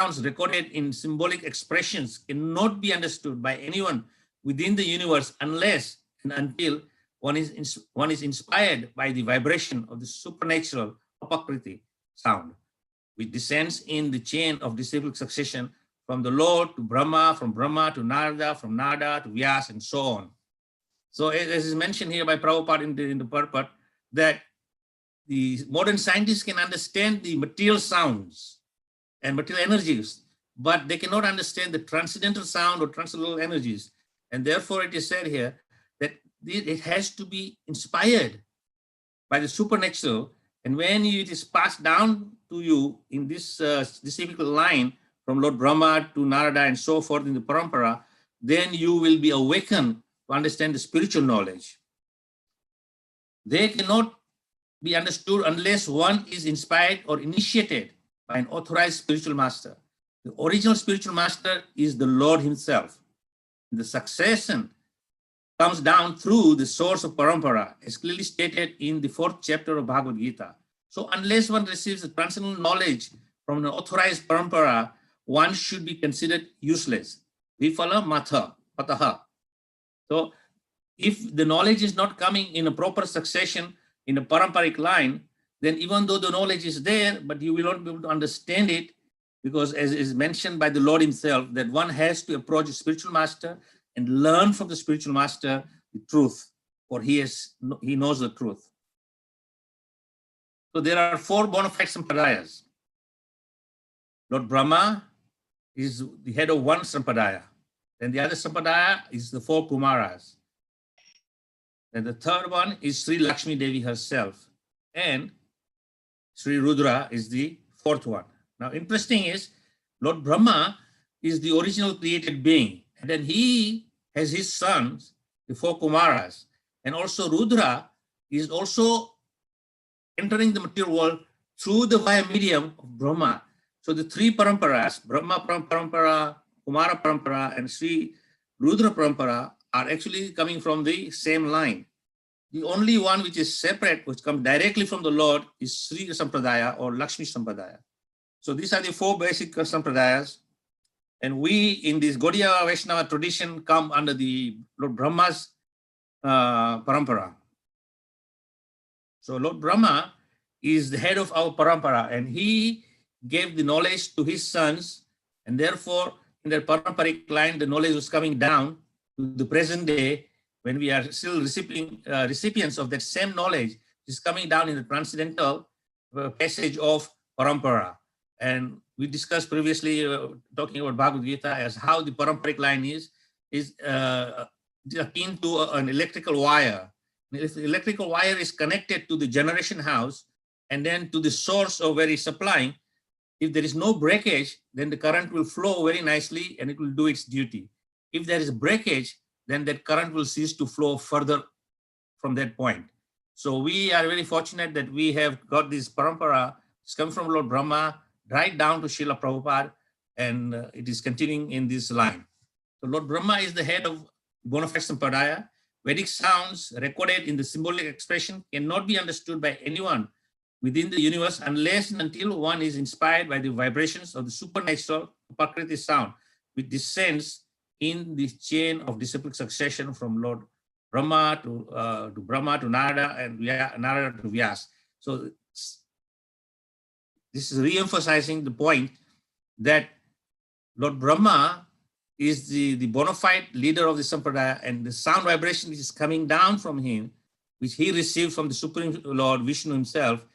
sounds recorded in symbolic expressions cannot be understood by anyone within the universe unless and until one is inspired by the vibration of the supernatural Apakriti sound, which descends in the chain of disciplic succession from the Lord to Brahma, from Brahma to Narada, from Narada to Vyas, and so on. So as is mentioned here by Prabhupada in the purport, that the modern scientists can understand the material sounds and material energies, but they cannot understand the transcendental sound or transcendental energies. And therefore it is said here that it has to be inspired by the supernatural. And when it is passed down to you in this disciplic line from Lord Brahma to Narada and so forth in the parampara, then you will be awakened to understand the spiritual knowledge. They cannot be understood unless one is inspired or initiated by an authorized spiritual master. The original spiritual master is the Lord himself. The succession comes down through the source of parampara, as clearly stated in the 4th chapter of Bhagavad Gita. So unless one receives the transcendental knowledge from an authorized parampara, one should be considered useless. Vifala pataha. So if the knowledge is not coming in a proper succession in a paramparic line, then even though the knowledge is there, but you will not be able to understand it, because as is mentioned by the Lord himself, that one has to approach a spiritual master and learn from the spiritual master the truth, for he knows the truth. So there are 4 bona fide sampradayas. Lord Brahma is the head of one sampradaya. Then the other sampradaya is the 4 Kumāras. And the third one is Sri Lakshmi Devi herself. And Sri Rudra is the 4th one. Now, interesting is, Lord Brahma is the original created being. And then he has his sons, the 4 Kumāras. And also Rudra is also entering the material world through the via medium of Brahma. So the 3 paramparas, Brahma parampara, Kumāra parampara, and Sri Rudra parampara are actually coming from the same line. The only one which is separate, which comes directly from the Lord, is Sri Sampradaya or Lakshmi Sampradaya. So these are the 4 basic sampradayas. And we in this Gaudiya Vaishnava tradition come under the Lord Brahma's parampara. So Lord Brahma is the head of our parampara, and he gave the knowledge to his sons, and therefore in that paramparic line, the knowledge was coming down to the present day, when we are still recipients of that same knowledge, is coming down in the transcendental passage of parampara. And we discussed previously, talking about Bhagavad Gita, as how the paramparic line is akin to an electrical wire. If the electrical wire is connected to the generation house and then to the source of where it's supplying, if there is no breakage, then the current will flow very nicely and it will do its duty. If there is a breakage, then that current will cease to flow further from that point. So we are very fortunate that we have got this parampara. It's come from Lord Brahma right down to Srila Prabhupada, and it is continuing in this line. So Lord Brahma is the head of bona fide sampradaya. Vedic sounds recorded in the symbolic expression cannot be understood by anyone within the universe unless and until one is inspired by the vibrations of the supernatural Apakriti sound, which descends in the chain of disciplic succession from Lord Brahma to Narada, and Narada to Vyas. So this is re-emphasizing the point that Lord Brahma is the bona fide leader of the Sampradaya, and the sound vibration which is coming down from him, which he received from the Supreme Lord Vishnu himself,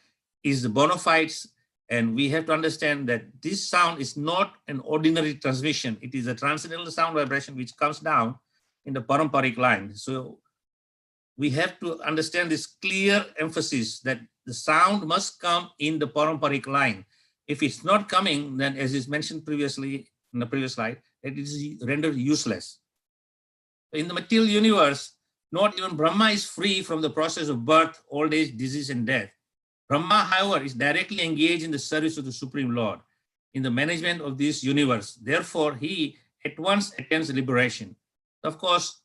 is the bona fides. And we have to understand that this sound is not an ordinary transmission. It is a transcendental sound vibration which comes down in the paramparic line. So we have to understand this clear emphasis that the sound must come in the paramparic line. If it's not coming, then as is mentioned previously in the previous slide, it is rendered useless. In the material universe, not even Brahma is free from the process of birth, old age, disease, and death. Brahma, however, is directly engaged in the service of the Supreme Lord in the management of this universe. Therefore, he at once attains liberation. Of course,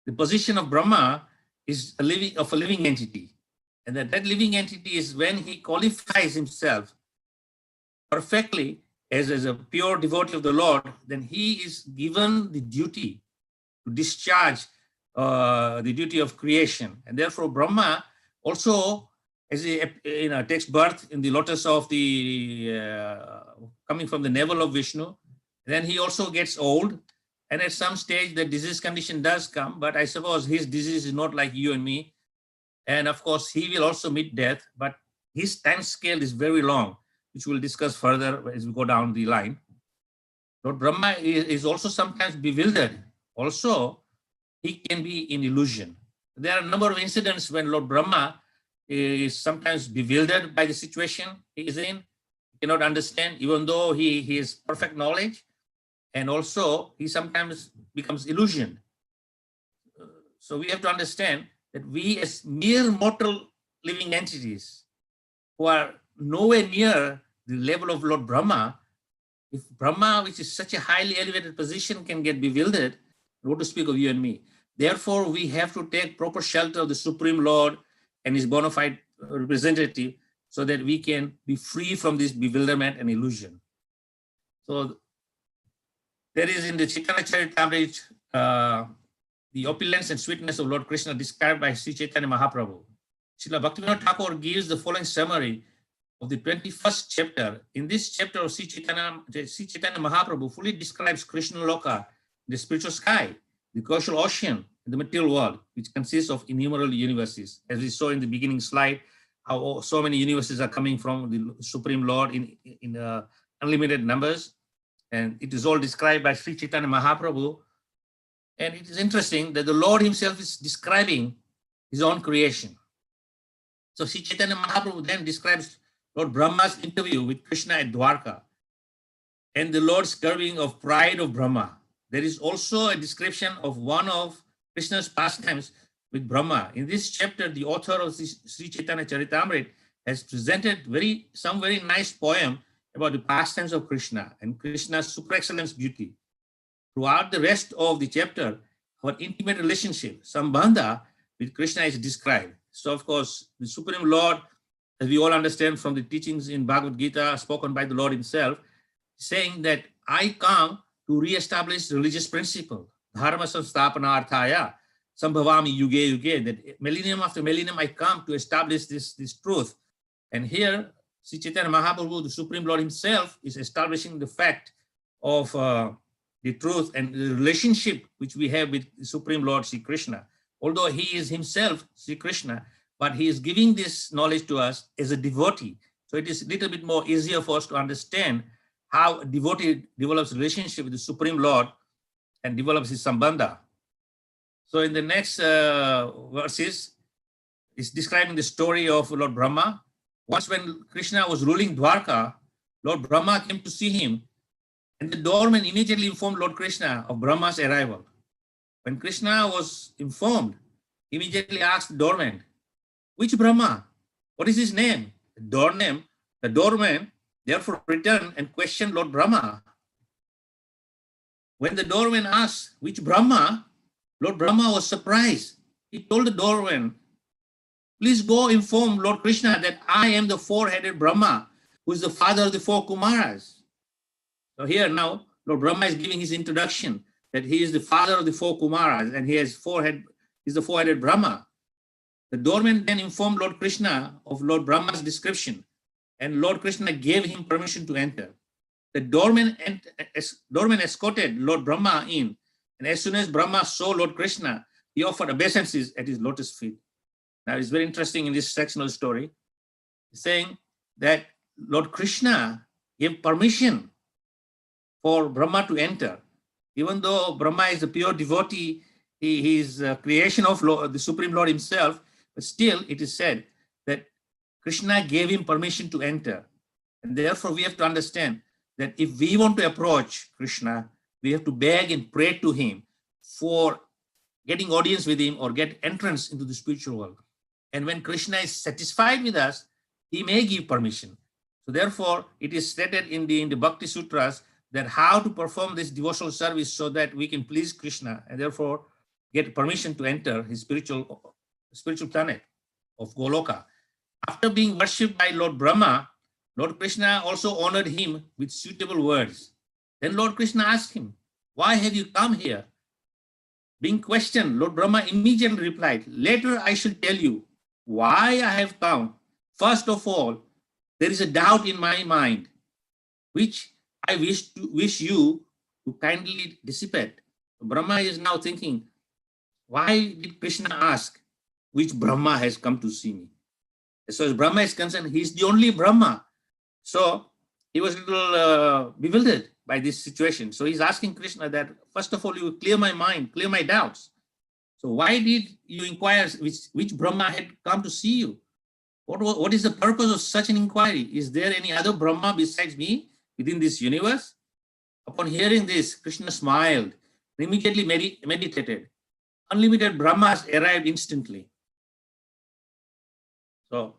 the position of Brahma is a living entity, and that living entity is when he qualifies himself perfectly as a pure devotee of the Lord, then he is given the duty to discharge the duty of creation. And therefore Brahma also, as he takes birth in the lotus of the, coming from the navel of Vishnu, then he also gets old. And at some stage the disease condition does come, but I suppose his disease is not like you and me. And of course he will also meet death, but his time scale is very long, which we'll discuss further as we go down the line. Lord Brahma is also sometimes bewildered. Also, he can be in illusion. There are a number of incidents when Lord Brahma is sometimes bewildered by the situation he is in, he cannot understand, even though he has perfect knowledge, and also he sometimes becomes illusioned. So we have to understand that we as mere mortal living entities who are nowhere near the level of Lord Brahma, if Brahma, which is such a highly elevated position, can get bewildered, what to speak of you and me. Therefore, we have to take proper shelter of the Supreme Lord and his bona fide representative so that we can be free from this bewilderment and illusion. So there is in the Chaitanya Charitamrita, the opulence and sweetness of Lord Krishna described by Sri Chaitanya Mahaprabhu. Srila Bhaktivinoda Thakur gives the following summary of the 21st chapter. In this chapter of Sri Chaitanya Mahaprabhu fully describes Krishna Loka, the spiritual sky, the causal ocean, and the material world, which consists of innumerable universes. As we saw in the beginning slide, how so many universes are coming from the Supreme Lord in unlimited numbers. And it is all described by Sri Chaitanya Mahaprabhu. And it is interesting that the Lord himself is describing his own creation. So Sri Chaitanya Mahaprabhu then describes Lord Brahma's interview with Krishna at Dwarka and the Lord's curbing of pride of Brahma. There is also a description of one of Krishna's pastimes with Brahma. In this chapter, the author of Sri Chaitanya Charitamrita has presented some very nice poem about the pastimes of Krishna and Krishna's super excellence beauty. Throughout the rest of the chapter, our intimate relationship, Sambandha, with Krishna is described. So of course, the Supreme Lord, as we all understand from the teachings in Bhagavad Gita spoken by the Lord himself, saying that I come to re-establish religious principle, dharma samsthapanarthaya, sambhavami yuge yuge, that millennium after millennium I come to establish this truth. And here, Sri Chaitanya Mahaprabhu, the Supreme Lord himself, is establishing the fact of the truth and the relationship which we have with the Supreme Lord Sri Krishna. Although he is himself Sri Krishna, but he is giving this knowledge to us as a devotee. So it is a little bit more easier for us to understand how a devotee develops a relationship with the Supreme Lord and develops his sambandha. So in the next verses, it's describing the story of Lord Brahma. Once when Krishna was ruling Dwarka, Lord Brahma came to see him, and the doorman immediately informed Lord Krishna of Brahma's arrival. When Krishna was informed, he immediately asked the doorman, which Brahma? What is his name? The doorman therefore returned and questioned Lord Brahma. When the doorman asked, which Brahma? Lord Brahma was surprised. He told the doorman, please go inform Lord Krishna that I am the four-headed Brahma, who is the father of the four Kumāras. So here now, Lord Brahma is giving his introduction that he is the father of the four Kumāras and he has he's the four-headed Brahma. The doorman then informed Lord Krishna of Lord Brahma's description, and Lord Krishna gave him permission to enter. The doorman escorted Lord Brahma in, and as soon as Brahma saw Lord Krishna, he offered obeisances at his lotus feet. Now it's very interesting in this section of the story, saying that Lord Krishna gave permission for Brahma to enter. Even though Brahma is a pure devotee, he is a creation of the Supreme Lord himself, but still it is said that Krishna gave him permission to enter. And therefore we have to understand that if we want to approach Krishna, we have to beg and pray to him for getting audience with him or get entrance into the spiritual world. And when Krishna is satisfied with us, he may give permission. So therefore, it is stated in the Bhakti Sutras that how to perform this devotional service so that we can please Krishna and therefore get permission to enter his spiritual planet of Goloka. After being worshipped by Lord Brahma, Lord Krishna also honored him with suitable words. Then Lord Krishna asked him, "Why have you come here?" Being questioned, Lord Brahma immediately replied, "Later I shall tell you why I have come. First of all, there is a doubt in my mind, which I wish you to kindly dissipate." Brahma is now thinking, why did Krishna ask which Brahma has come to see me? As far as Brahma is concerned, he is the only Brahma. So he was a little bewildered by this situation. So he's asking Krishna that, first of all, you clear my mind, clear my doubts. So why did you inquire which Brahma had come to see you? What is the purpose of such an inquiry? Is there any other Brahma besides me within this universe? Upon hearing this, Krishna smiled and immediately meditated. Unlimited Brahmas arrived instantly. So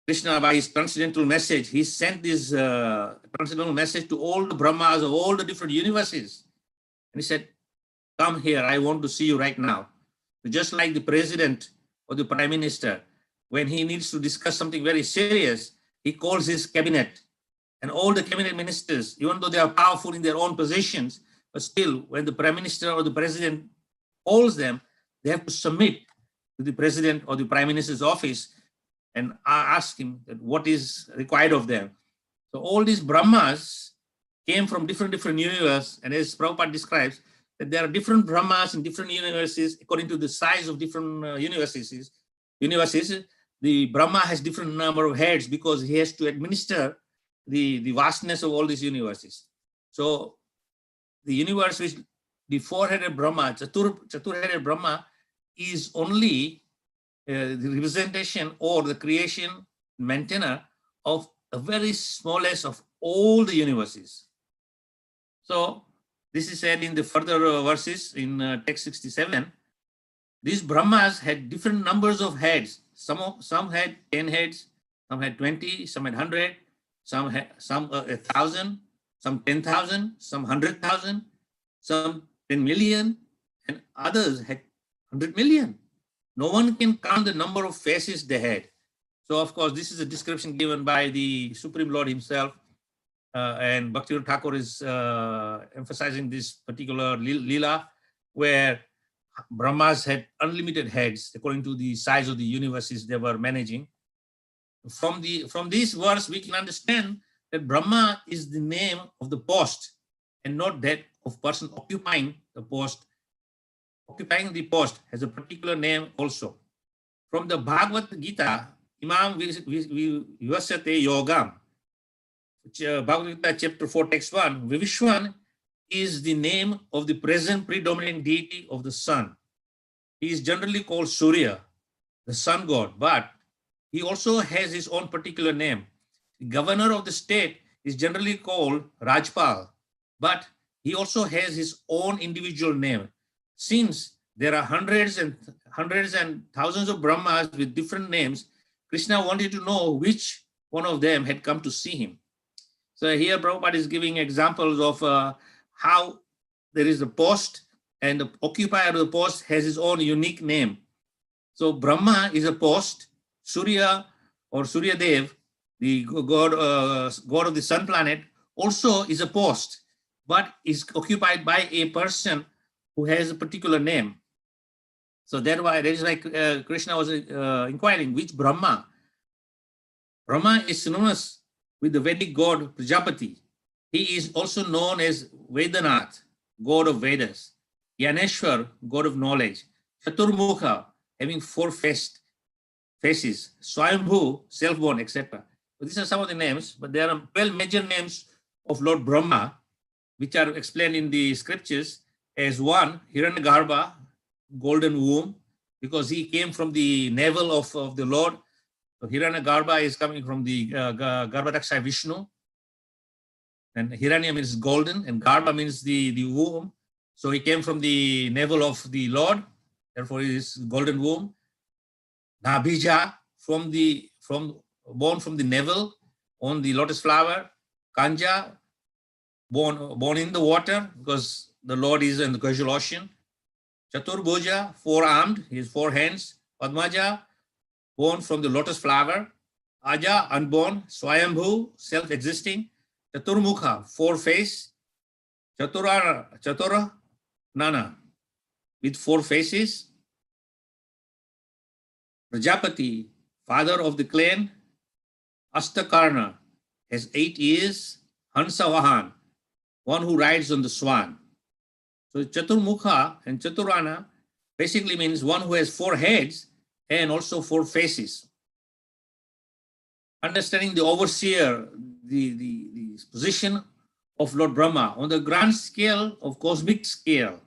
Krishna, by his transcendental message, he sent this transcendental message to all the Brahmas of all the different universes. And he said, "Come here, I want to see you right now." So just like the president or the prime minister, when he needs to discuss something very serious, he calls his cabinet. And all the cabinet ministers, even though they are powerful in their own positions, but still, when the prime minister or the president calls them, they have to submit to the president or the prime minister's office and ask him that what is required of them. So all these Brahmas came from different universes, and as Prabhupada describes, that there are different Brahmas in different universes according to the size of different universes. The Brahma has different number of heads because he has to administer the vastness of all these universes. So the universe which the four-headed Brahma, Chatur-headed Brahma, is only the representation or the creation, maintainer of the very smallest of all the universes. So this is said in the further verses in text 67. These Brahmas had different numbers of heads. Some had 10 heads, some had 20, some had 100, some had 1,000, some 10,000, some 100,000, some 10 million, and others had 100 million. No one can count the number of faces they had. So, of course, this is a description given by the Supreme Lord himself, and Bhaktivinoda Thakur is emphasizing this particular lila, where Brahmas had unlimited heads according to the size of the universes they were managing. From this verse, we can understand that Brahma is the name of the post and not that of person occupying the post. Occupying the post has a particular name also. From the Bhagavad Gita, Imam Vivasate Yogam, Bhagavad Gita chapter 4 text 1, Vivishwan is the name of the present predominant deity of the sun. He is generally called Surya, the sun god, but he also has his own particular name. The governor of the state is generally called Rajpal, but he also has his own individual name. Since there are hundreds and thousands of Brahmas with different names, Krishna wanted to know which one of them had come to see him. So here Prabhupada is giving examples of how there is a post and the occupier of the post has his own unique name. So Brahma is a post, Surya or Surya Dev, the god of the sun planet, also is a post, but is occupied by a person who has a particular name. So that is why Krishna was inquiring which Brahma. Brahma is synonymous with the Vedic god Prajapati. He is also known as Vedanath, god of Vedas, Yaneshwar, god of knowledge, Chaturmukha, having four faces, Svāyambhuva, self-born, etc. So these are some of the names, but there are 12 major names of Lord Brahma, which are explained in the scriptures as one, Hiranyagarbha, golden womb, because he came from the navel of the Lord. So Hiranyagarbha is coming from the Garbhadaksha Vishnu. And Hiranya means golden, and Garbha means the womb. So he came from the navel of the Lord, therefore he is golden womb. Nabhija, born from the navel on the lotus flower. Kanja, born in the water, because the Lord is in the casual ocean. Chaturbhuja, four-armed, his four hands. Padmaja, born from the lotus flower. Aja, unborn, Svāyambhuva, self-existing, Chaturmukha, four-face, Chatura, Nana, with four faces, Prajapati, father of the clan, Astakarna, has 8 ears, Hansavahan, one who rides on the swan. So Chaturmukha and Chaturana basically means one who has 4 heads and also 4 faces. Understanding the overseer, the position of Lord Brahma on the grand scale of cosmic scale.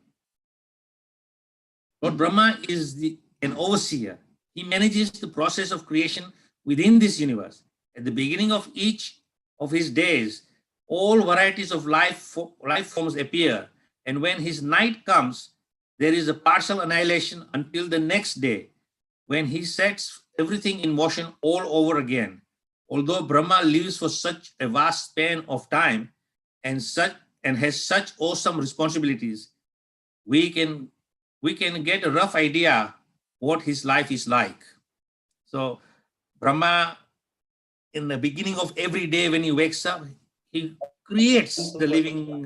Lord Brahma is an overseer. He manages the process of creation within this universe. At the beginning of each of his days, all varieties of life forms appear. And when his night comes, there is a partial annihilation until the next day, when he sets everything in motion all over again. Although Brahma lives for such a vast span of time and has such awesome responsibilities, we can get a rough idea what his life is like. So Brahma, in the beginning of every day when he wakes up, he creates the living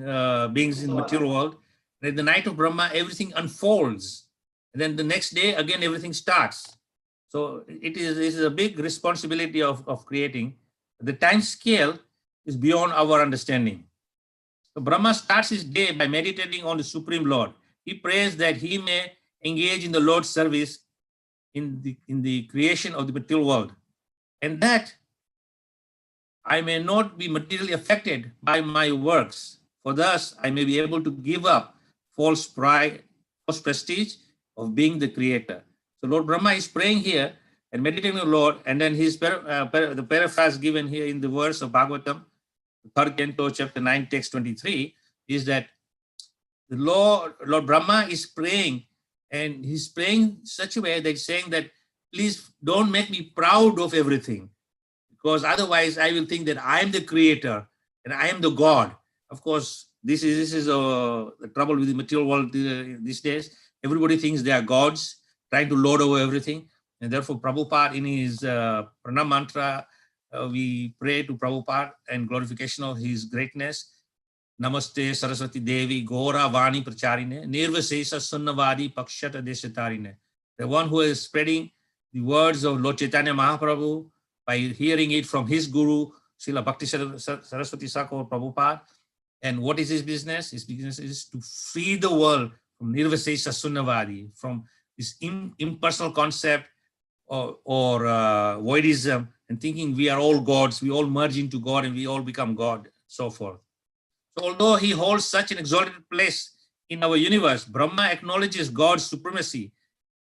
beings in the material world. And at the night of Brahma, everything unfolds. And then the next day, again, everything starts. So it is a big responsibility of creating. The time scale is beyond our understanding. So Brahma starts his day by meditating on the Supreme Lord. He prays that he may engage in the Lord's service in the creation of the material world, and that I may not be materially affected by my works, for thus I may be able to give up false pride, false prestige of being the creator. So Lord Brahma is praying here and meditating on the Lord, and then his the paraphrase given here in the verse of Bhagavatam, 3rd canto, chapter 9, text 23, is that the Lord Brahma is praying, and he's praying such a way that he's saying that, please don't make me proud of everything, because otherwise I will think that I am the creator and I am the God. Of course, this is the trouble with the material world these days. Everybody thinks they are gods, trying to lord over everything. And therefore, Prabhupada, in his pranam mantra, we pray to Prabhupada and glorification of his greatness. Namaste Saraswati Devi Gora Vani Pracharine Nirvasesa Sunnavadi Pakshata Deshatarine. The one who is spreading the words of Lord Chaitanya Mahaprabhu by hearing it from his guru, Srila Bhakti Saraswati Thakur Prabhupada. And what is his business? His business is to free the world from Nirvasesa Sunnavadi, from this impersonal concept or voidism, and thinking we are all gods, we all merge into God and we all become God, so forth. So although he holds such an exalted place in our universe, Brahma acknowledges God's supremacy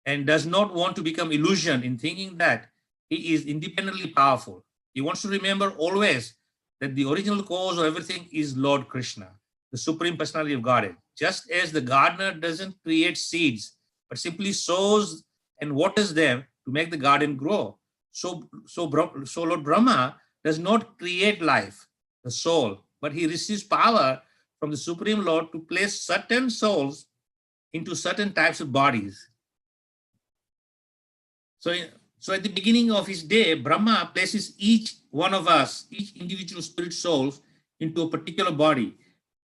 and does not want to become illusioned in thinking that he is independently powerful. He wants to remember always that the original cause of everything is Lord Krishna, the Supreme Personality of Godhead. Just as the gardener doesn't create seeds, but simply sows and waters them to make the garden grow. So Lord Brahma does not create life, the soul, but he receives power from the Supreme Lord to place certain souls into certain types of bodies. So at the beginning of his day, Brahma places each one of us, each individual spirit souls, into a particular body.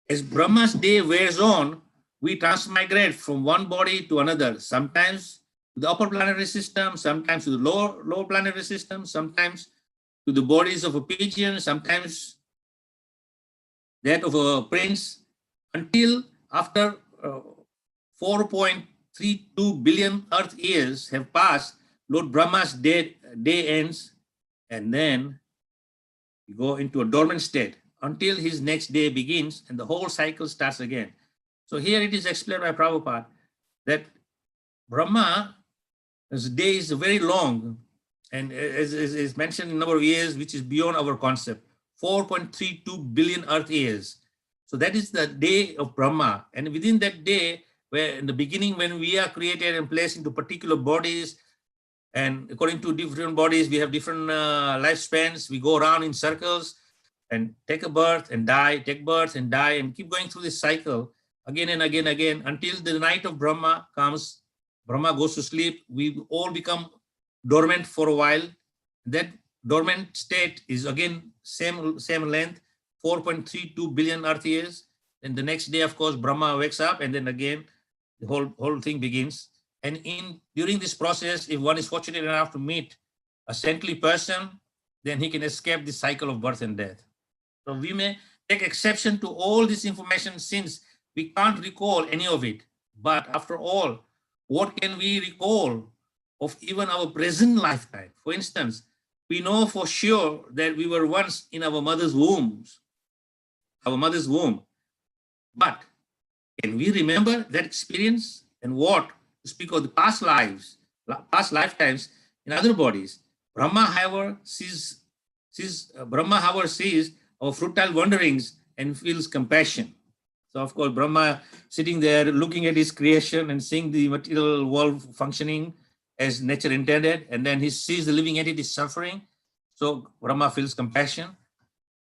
As Brahma's day wears on, we transmigrate from one body to another, sometimes to the upper planetary system, sometimes to the lower planetary system, sometimes to the bodies of a pigeon, sometimes that of a prince, until after 4.32 billion earth years have passed, Lord Brahma's day ends, and then we go into a dormant state until his next day begins, and the whole cycle starts again. So here it is explained by Prabhupada that Brahma's day is very long, and is mentioned in a number of years, which is beyond our concept. 4.32 billion earth years. So that is the day of Brahma. And within that day, where in the beginning, when we are created and placed into particular bodies, and according to different bodies, we have different lifespans. We go around in circles and take a birth and die, take birth and die, and keep going through this cycle again and again, until the night of Brahma comes. Brahma goes to sleep. We all become dormant for a while. That dormant state is again same length, 4.32 billion earth years. And the next day, of course, Brahma wakes up, and then again the whole thing begins. And during this process, if one is fortunate enough to meet a saintly person, then he can escape the cycle of birth and death. So we may take exception to all this information since we can't recall any of it. But after all, what can we recall of even our present lifetime? For instance, we know for sure that we were once in our mother's womb. But can we remember that experience? And what to speak of the past lifetimes in other bodies? Brahma, however, sees our futile wanderings and feels compassion. So, of course, Brahma sitting there looking at his creation and seeing the material world functioning as nature intended, and then he sees the living entity suffering. So Brahma feels compassion,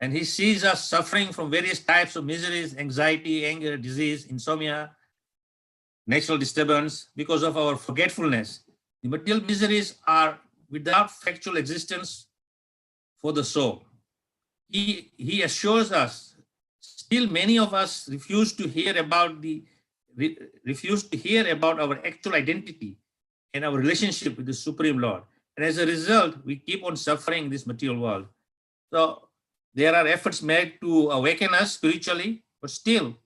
and he sees us suffering from various types of miseries, anxiety, anger, disease, insomnia, natural disturbance because of our forgetfulness. The material miseries are without factual existence for the soul. He assures us, still many of us refuse to hear about our actual identity and our relationship with the Supreme Lord. And as a result, we keep on suffering this material world. So there are efforts made to awaken us spiritually, but still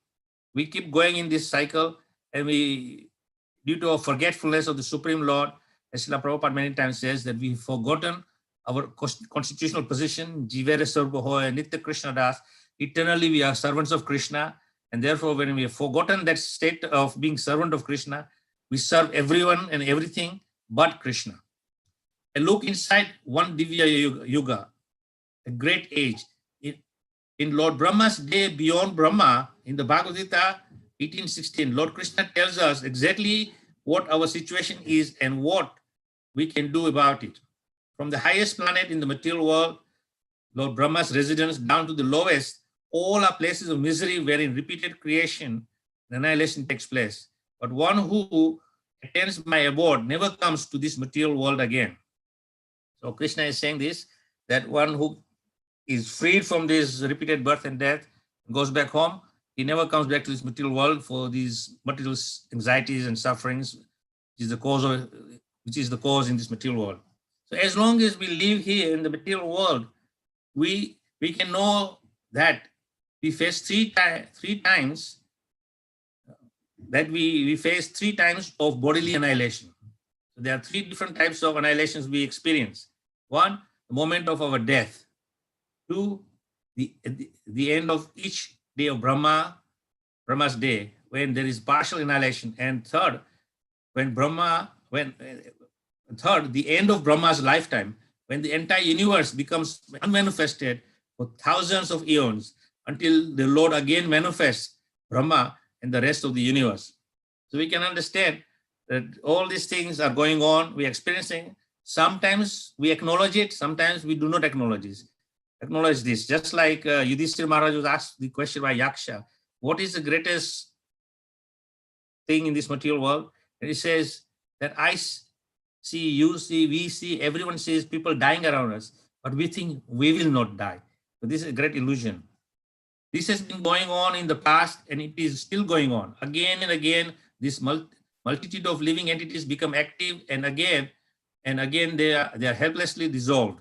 we keep going in this cycle, and due to our forgetfulness of the Supreme Lord, as Srila Prabhupada many times says, that we've forgotten our constitutional position, Jivere Sarvahoya, Nitya Krishna Das. Eternally we are servants of Krishna, and therefore when we have forgotten that state of being servant of Krishna, we serve everyone and everything but Krishna. And look inside one Divya Yuga, a great age. In Lord Brahma's day beyond Brahma, in the Bhagavad-gītā 18:16, Lord Krishna tells us exactly what our situation is and what we can do about it. From the highest planet in the material world, Lord Brahma's residence, down to the lowest, all are places of misery wherein repeated creation and annihilation takes place. But one who attends my abode never comes to this material world again. So Krishna is saying this, that one who is freed from this repeated birth and death, goes back home, he never comes back to this material world for these material anxieties and sufferings, which is the cause in this material world. So as long as we live here in the material world, we can know that we face three times of bodily annihilation. So there are three different types of annihilations we experience. One, the moment of our death. Two, the end of each day of Brahma's day, when there is partial annihilation. And third, the end of Brahma's lifetime, when the entire universe becomes unmanifested for thousands of eons until the Lord again manifests Brahma and the rest of the universe. So we can understand that all these things are going on, we're experiencing. Sometimes we acknowledge it, sometimes we do not acknowledge this. Just like Yudhishthira Maharaj was asked the question by Yaksha, what is the greatest thing in this material world? And he says that I see, you see, we see, everyone sees people dying around us, but we think we will not die. But this is a great illusion. This has been going on in the past, and it is still going on. Again and again, this multitude of living entities become active, and again they are helplessly dissolved.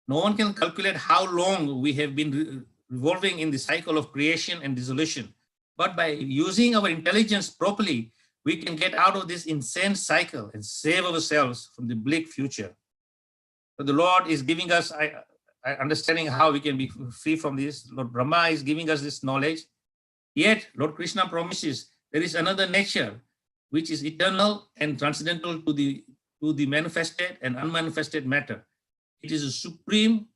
No one can calculate how long we have been revolving in the cycle of creation and dissolution. But by using our intelligence properly, we can get out of this insane cycle and save ourselves from the bleak future. So the Lord is giving us understanding how we can be free from this. Lord Brahma is giving us this knowledge. Yet Lord Krishna promises there is another nature which is eternal and transcendental to the manifested and unmanifested matter. It is a supreme,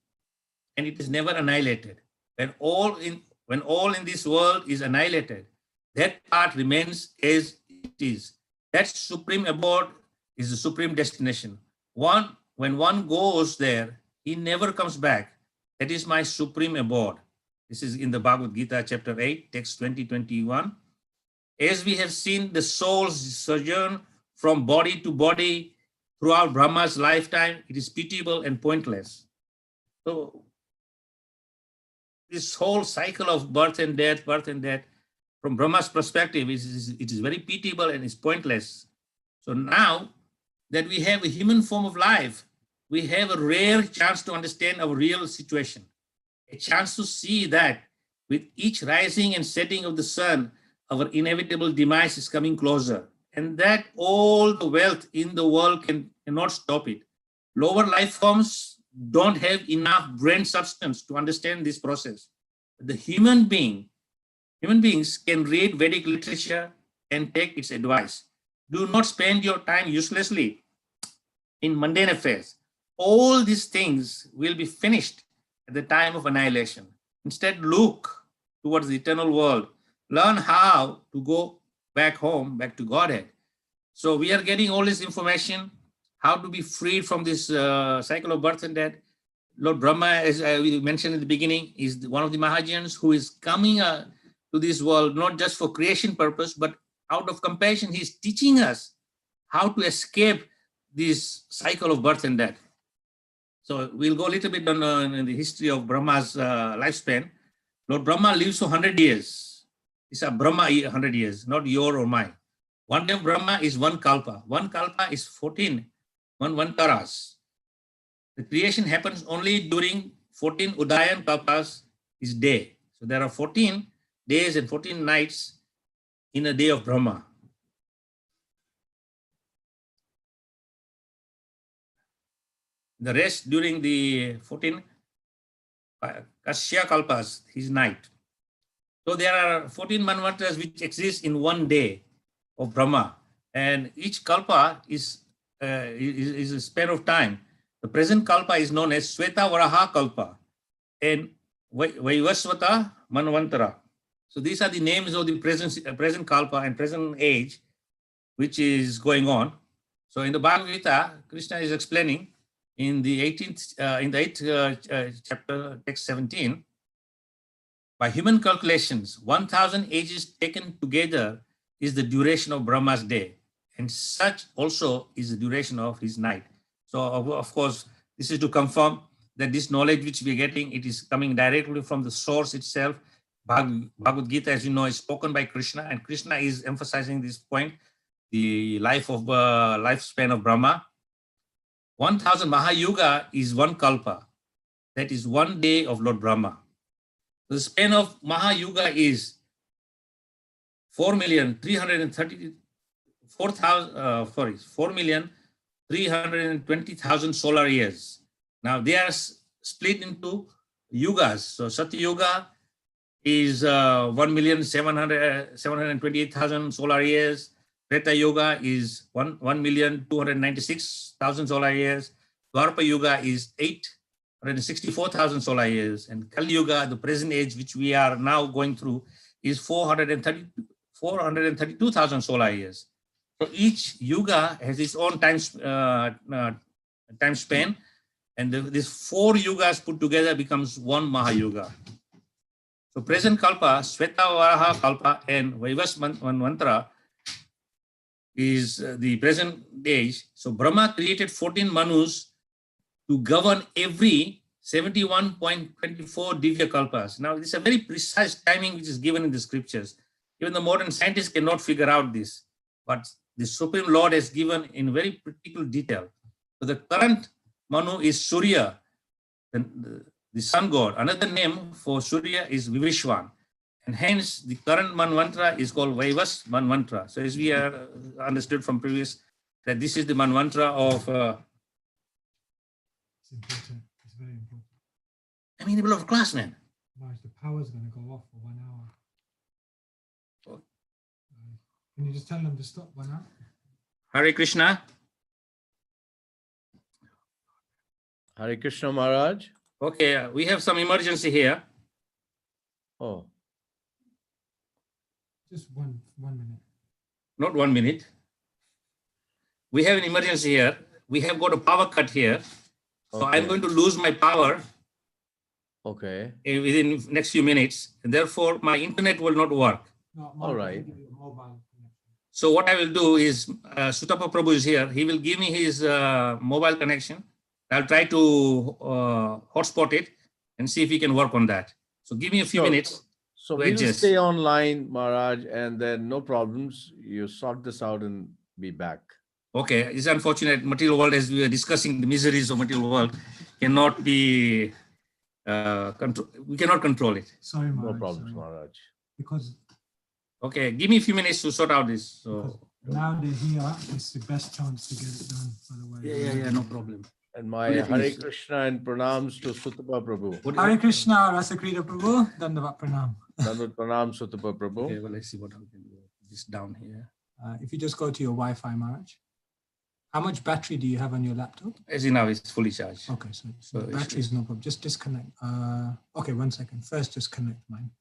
and it is never annihilated. When all in this world is annihilated, that part remains as it is. That supreme abode is the supreme destination. When one goes there, he never comes back. That is my supreme abode. This is in the Bhagavad-gītā, chapter 8, text 20-21. As we have seen, the soul's sojourn from body to body throughout Brahma's lifetime, it is pitiable and pointless. So this whole cycle of birth and death, from Brahma's perspective, it is very pitiable and is pointless. So now that we have a human form of life, we have a rare chance to understand our real situation, a chance to see that with each rising and setting of the sun, our inevitable demise is coming closer, and that all the wealth in the world cannot stop it. Lower life forms don't have enough brain substance to understand this process. The human beings can read Vedic literature and take its advice. Do not spend your time uselessly in mundane affairs. All these things will be finished at the time of annihilation. Instead, look towards the eternal world. Learn how to go back home, back to Godhead. So we are getting all this information, how to be freed from this cycle of birth and death. Lord Brahma, as we mentioned in the beginning, is one of the Mahajanas who is coming to this world, not just for creation purpose, but out of compassion. He's teaching us how to escape this cycle of birth and death. So we'll go a little bit on in the history of Brahma's lifespan. Lord Brahma lives for 100 years. It's a Brahma 100 years, not your or mine. One day of Brahma is one kalpa. One kalpa is 14 Manvantaras. The creation happens only during 14 Udayan kalpas is day. So there are 14 days and 14 nights in a day of Brahma. The rest during the 14 Kashya kalpas, his night. So there are 14 Manvantaras which exist in one day of Brahma, and each kalpa is a span of time. The present kalpa is known as Sweta Varaha kalpa and Vaivasvata Manavantara. So these are the names of the present kalpa and present age which is going on. So in the Bhagavad Gita, Krishna is explaining in the 8th chapter, text 17, by human calculations, 1,000 ages taken together is the duration of Brahma's day, and such also is the duration of his night. So of course, this is to confirm that this knowledge which we are getting, it is coming directly from the source itself. Bhagavad Gita, as you know, is spoken by Krishna, and Krishna is emphasizing this point, the lifespan of Brahma. 1,000 Mahayuga is one kalpa. That is one day of Lord Brahma. The span of Mahayuga is 4,320,000 solar years. Now they are split into yugas. So Satyuga is 1,728,000 solar years. Treta Yuga is 1,296,000 solar years. Dwapara Yuga is 864,000 solar years. And Kali Yuga, the present age which we are now going through, is 432,000 solar years. So each yuga has its own time span, and these 4 yugas put together becomes one Mahayuga. So present kalpa, Sweta Varaha kalpa, and Vaivasvata is the present age. So Brahma created 14 Manus to govern every 71.24 Divya Kalpas. Now, this is a very precise timing which is given in the scriptures. Even the modern scientists cannot figure out this, but the Supreme Lord has given in very particular detail. So the current Manu is Surya, the sun god. Another name for Surya is Vivishwan. And hence, the current Manvantara is called Vaivas Manvantara. So as we are understood from previous, that this is the Manvantara of... it's important. It's very important. I'm in the middle of class, man. The power's going to go off for 1 hour. Oh. Can you just tell them to stop 1 hour? Hare Krishna. Hare Krishna Maharaj. Okay, we have some emergency here. Oh. Just one minute. Not 1 minute. We have an emergency here. We have got a power cut here. So Okay. I'm going to lose my power Okay. within next few minutes. And therefore, my internet will not work. No, All right. mobile connection. So what I will do is, Sutapa Prabhu is here. He will give me his mobile connection. I'll try to hotspot it and see if we can work on that. So give me a few minutes. So to we'll adjust. stay online, Maharaj, and then no problems. You sort this out and be back. Okay, it's unfortunate. Material world, as we were discussing, the miseries of material world cannot be we cannot control it. Sorry, No Maharaj. problems, sorry. Maharaj. Because Okay, give me a few minutes to sort out this. So now they're here, it's the best chance to get it done. Otherwise, no problem. And my Will you Hare please? Krishna and pranams to Sutapa Prabhu. What Hare Krishna, Rasakrita Prabhu, Dandavat Pranam. Dandavat pranam Sutapa Prabhu. Okay, well, let's see what we can do. This down here. If you just go to your Wi-Fi, Maharaj. How much battery do you have on your laptop? As in now, it's fully charged. Okay, so So the it battery is no problem. Just disconnect. Okay, 1 second. First, just connect mine.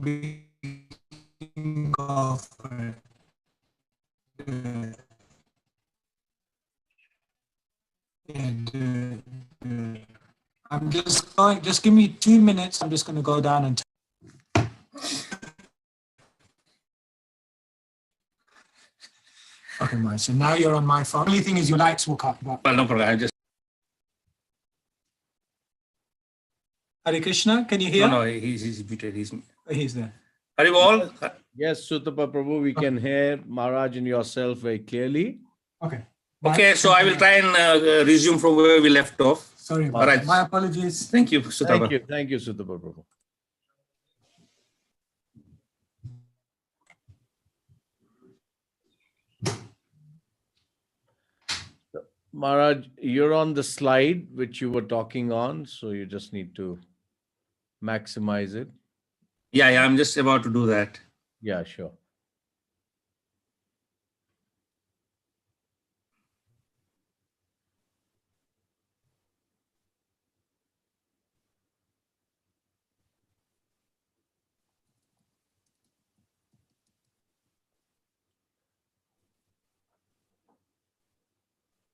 We can go for it. Yeah, do it. I'm just going, just give me 2 minutes. I'm just going to go down and. Okay, Maharaj. So now you're on my phone. Only thing is your lights will cut. But Well, no problem. I just Hare Krishna, can you hear? no, he's muted. He's there. Haribol. Yes, Sutapa Prabhu, we can hear Maharaj and yourself very clearly. Okay. Okay, so I will try and resume from where we left off. Sorry, All right. my apologies. Thank you, Sutapa. Thank you, Sutapa Prabhu. Maharaj, you're on the slide which you were talking on, so you just need to maximize it. Yeah, I'm just about to do that. Yeah, sure.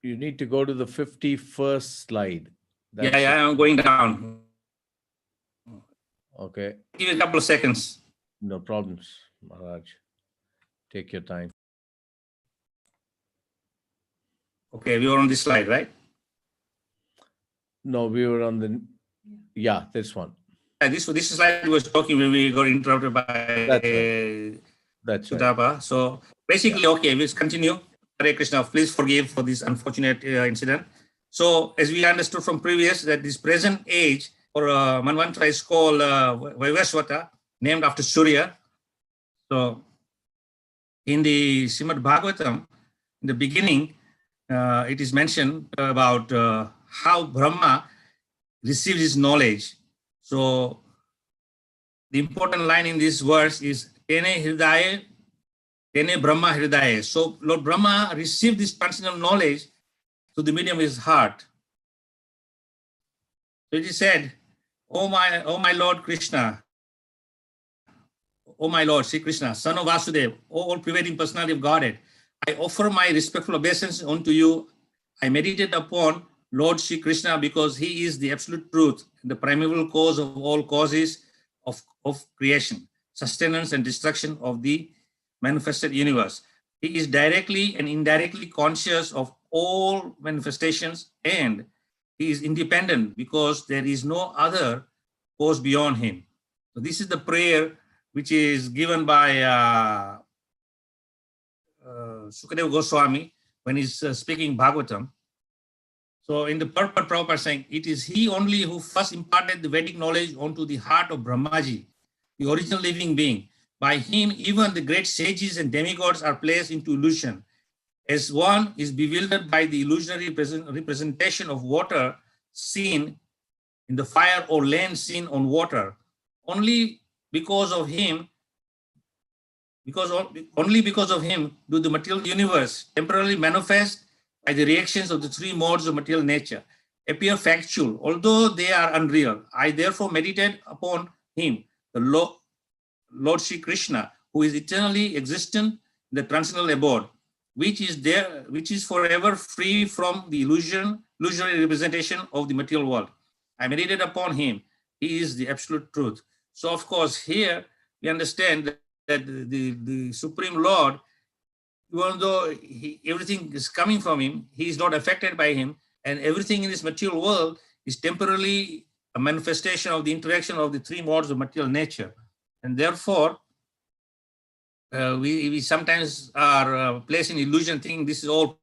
You need to go to the 51st slide. Yeah, I'm going down. Okay, Give you a couple of seconds. no problems, Maharaj. Take your time. Okay, we were on this slide, right? No, we were on the, yeah, this one. This slide was talking when we got interrupted by That's right. Sutapa. So basically, okay, let's continue. Hare Krishna, please forgive for this unfortunate incident. So as we understood from previous, that this present age or Manavantara is called Vaivasvata, named after Surya. So in the Srimad Bhagavatam, in the beginning, it is mentioned about how Brahma received his knowledge. So the important line in this verse is Tene Hridaya, Tene Brahma Hridaya. So Lord Brahma received this transcendental knowledge through the medium of his heart. So it is said, oh my Lord Krishna, oh my Lord Sri Krishna, son of Vasudeva, O all-pervading personality of Godhead, I offer my respectful obeisance unto you. I meditate upon Lord Sri Krishna because he is the absolute truth, the primeval cause of all causes of creation, sustenance and destruction of the manifested universe. He is directly and indirectly conscious of all manifestations, and he is independent because there is no other cause beyond him. So this is the prayer which is given by Śukadeva Gosvāmī when he's speaking Bhagavatam. So in the purport, Prabhupada saying, it is he only who first imparted the Vedic knowledge onto the heart of Brahmaji, the original living being. By him, even the great sages and demigods are placed into illusion. As one is bewildered by the illusionary representation of water seen in the fire or land seen on water, only because of him, only because of him do the material universe temporarily manifest by the reactions of the three modes of material nature, appear factual, although they are unreal. I therefore meditate upon him, the Lord Sri Krishna, who is eternally existent in the transcendental abode, which is forever free from the illusory representation of the material world. I meditate upon him. He is the absolute truth. So, of course, here we understand that the Supreme Lord, even though everything is coming from him, he is not affected by him, and everything in this material world is temporarily a manifestation of the interaction of the three modes of material nature. And therefore, we sometimes are placed in illusion thinking this is all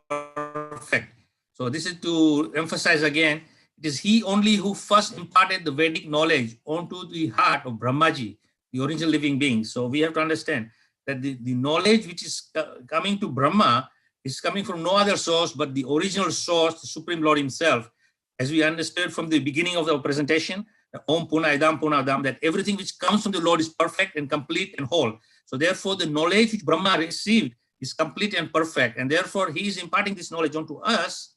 perfect. So this is to emphasize again, it is he only who first imparted the Vedic knowledge onto the heart of Brahmaji, the original living being. So we have to understand that the knowledge which is coming to Brahma is coming from no other source but the original source, the Supreme Lord himself. As we understood from the beginning of our presentation, Om Puna Idam Puna Adam, that everything which comes from the Lord is perfect and complete and whole. So therefore, the knowledge which Brahma received is complete and perfect. And therefore, he is imparting this knowledge onto us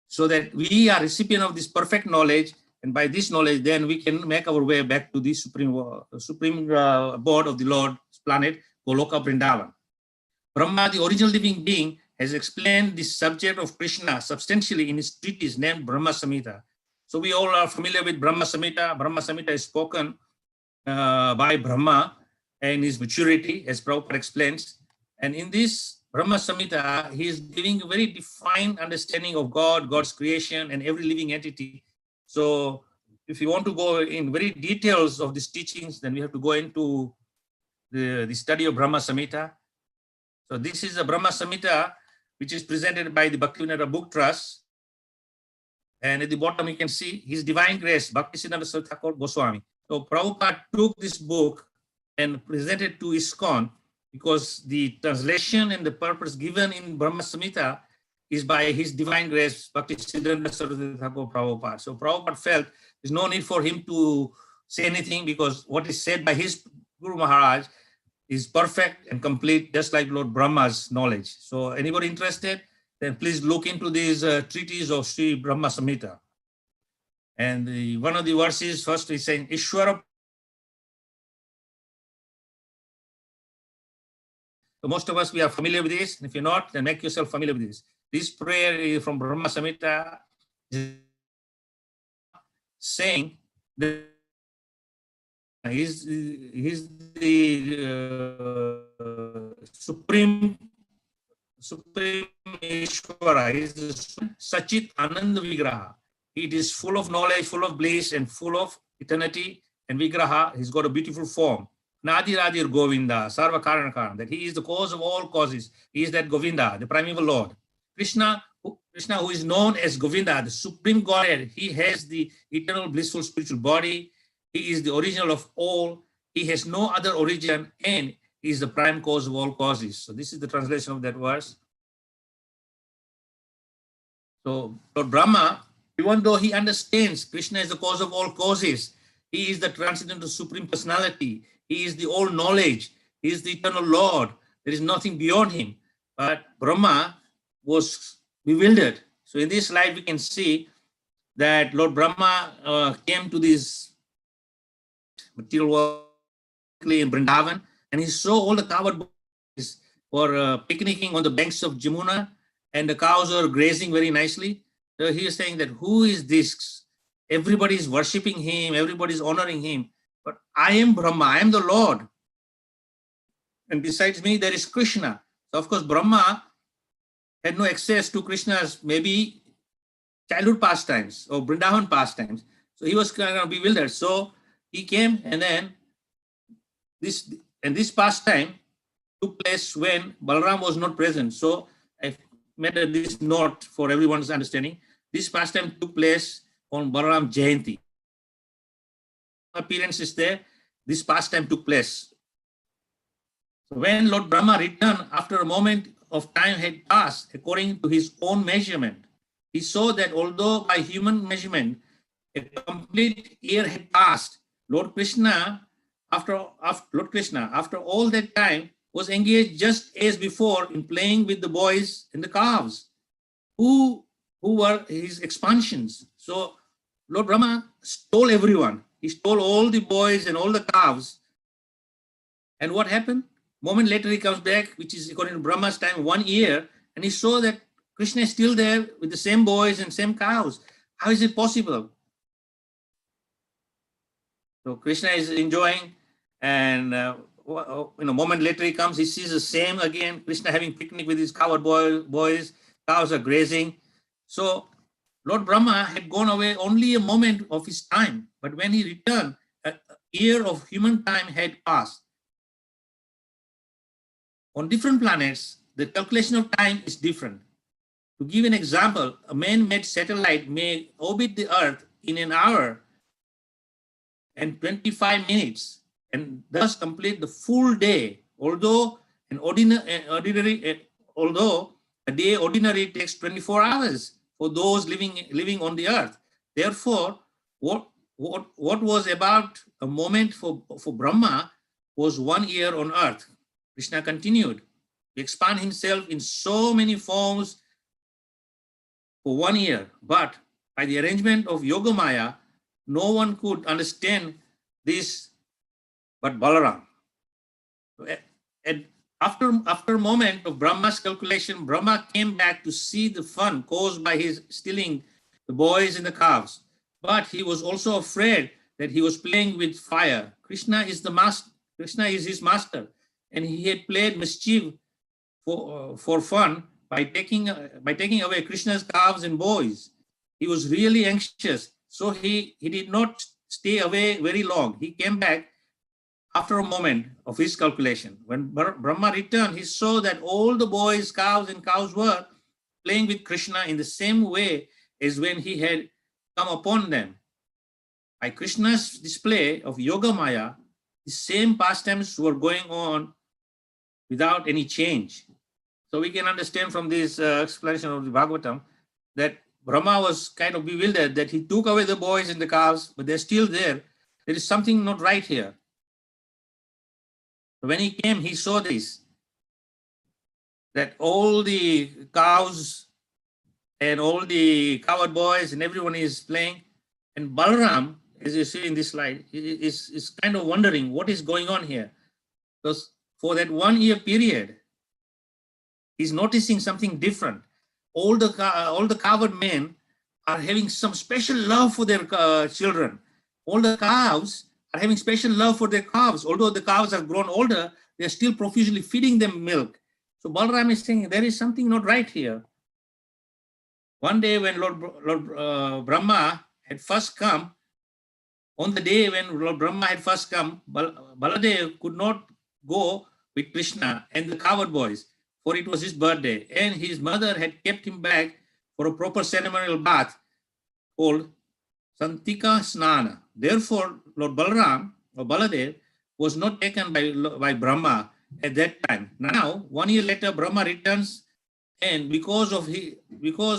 so that we are recipient of this perfect knowledge. And by this knowledge, then we can make our way back to the supreme abode of the Lord's planet, Goloka Vrindavan. Brahma, the original living being, has explained the subject of Krishna substantially in his treatise named Brahma Samhita. So we all are familiar with Brahma Samhita. Brahma Samhita is spoken by Brahma and his maturity, as Prabhupada explains. And in this Brahma Samhita, he is giving a very defined understanding of God, God's creation, and every living entity. So if you want to go in very details of these teachings, then we have to go into the study of Brahma Samhita. So this is a Brahma Samhita, which is presented by the Bhaktivinoda Book Trust. And at the bottom, you can see His Divine Grace, Bhaktisiddhanta Saraswati Thakur Goswami. So Prabhupada took this book and presented to ISKCON because the translation and the purpose given in Brahma Samhita is by His Divine Grace, Bhaktisiddhanta Saraswati Thakur Prabhupada. So Prabhupada felt there's no need for him to say anything because what is said by his Guru Maharaj is perfect and complete, just like Lord Brahma's knowledge. So anybody interested, then please look into these treatise of Sri Brahma Samhita. And one of the verses first is saying, Ishwara. So most of us, we are familiar with this. If you're not, then make yourself familiar with this. This prayer is from Brahma Samhita, saying that he's the Supreme Ishvara, is the Sachit Ananda Vigraha. It is full of knowledge, full of bliss, and full of eternity. And Vigraha, he's got a beautiful form. Nadi Radir Govinda, Sarva Karana Karana, that he is the cause of all causes. He is that Govinda, the primeval Lord. Krishna, who is known as Govinda, the Supreme Godhead, he has the eternal blissful spiritual body. He is the original of all. He has no other origin, and he is the prime cause of all causes. So this is the translation of that verse. So Lord Brahma, even though he understands Krishna is the cause of all causes, he is the transcendental supreme personality. He is the all knowledge. He is the eternal Lord. There is nothing beyond him. But Brahma was bewildered. So in this slide, we can see that Lord Brahma came to this material world in Vrindavan, and he saw all the covered boys were picnicking on the banks of Jamuna, and the cows were grazing very nicely. So he is saying that who is this? Everybody is worshipping him, everybody is honoring him. But I am Brahma, I am the Lord. And besides me, there is Krishna. So of course, Brahma had no access to Krishna's maybe childhood pastimes or Vrindavan pastimes. So he was kind of bewildered. So he came, and then this pastime took place when Balaram was not present. So I made this note for everyone's understanding. This pastime took place on Balaram Jayanti. Appearance is there. This pastime took place. So when Lord Brahma returned after a moment of time had passed, according to his own measurement, he saw that although by human measurement a complete year had passed, Lord Krishna Lord Krishna, after all that time, was engaged just as before in playing with the boys and the calves, who were his expansions. So Lord Brahma stole everyone. He stole all the boys and all the calves. And what happened? Moment later he comes back, which is according to Brahma's time, 1 year, and he saw that Krishna is still there with the same boys and same cows. How is it possible? So Krishna is enjoying, and a moment later he comes, he sees the same again, Krishna having picnic with his cowherd boys, cows are grazing. So Lord Brahma had gone away only a moment of his time, but when he returned, a year of human time had passed. On different planets, the calculation of time is different. To give an example, a man-made satellite may orbit the Earth in an hour and 25 minutes, and thus complete the full day. Although a day ordinary takes 24 hours for those living on the Earth. Therefore, what was about a moment for Brahma was 1 year on Earth. Krishna continued to expand himself in so many forms for 1 year, but by the arrangement of Yogamaya, no one could understand this but Balaram. And after a moment of Brahma's calculation, Brahma came back to see the fun caused by his stealing the boys and the calves. But he was also afraid that he was playing with fire. Krishna is the master. Krishna is his master, and he had played mischief for fun by taking away Krishna's calves and boys. He was really anxious, so he did not stay away very long. He came back after a moment of his calculation. When Brahma returned, he saw that all the boys, cows, and cows were playing with Krishna in the same way as when he had come upon them. By Krishna's display of Yoga Maya, the same pastimes were going on without any change. So we can understand from this explanation of the Bhagavatam that Brahma was kind of bewildered that he took away the boys and the calves, but they're still there. There is something not right here. When he came, he saw this, that all the cows and all the cowherd boys and everyone is playing. And Balaram, as you see in this slide, is kind of wondering what is going on here. Because for that 1 year period, he's noticing something different. All the cowherd men are having some special love for their children. All the cows are having special love for their calves. Although the cows have grown older, they're still profusely feeding them milk. So Balaram is saying there is something not right here. One day when Lord Brahma had first come, on the day when Lord Brahma had first come, Baladev could not go with Krishna and the cowherd boys, for it was his birthday, and his mother had kept him back for a proper ceremonial bath called Santika Snana. Therefore, Lord Balaram or Baladev was not taken by Brahma at that time. Now, 1 year later, Brahma returns, and because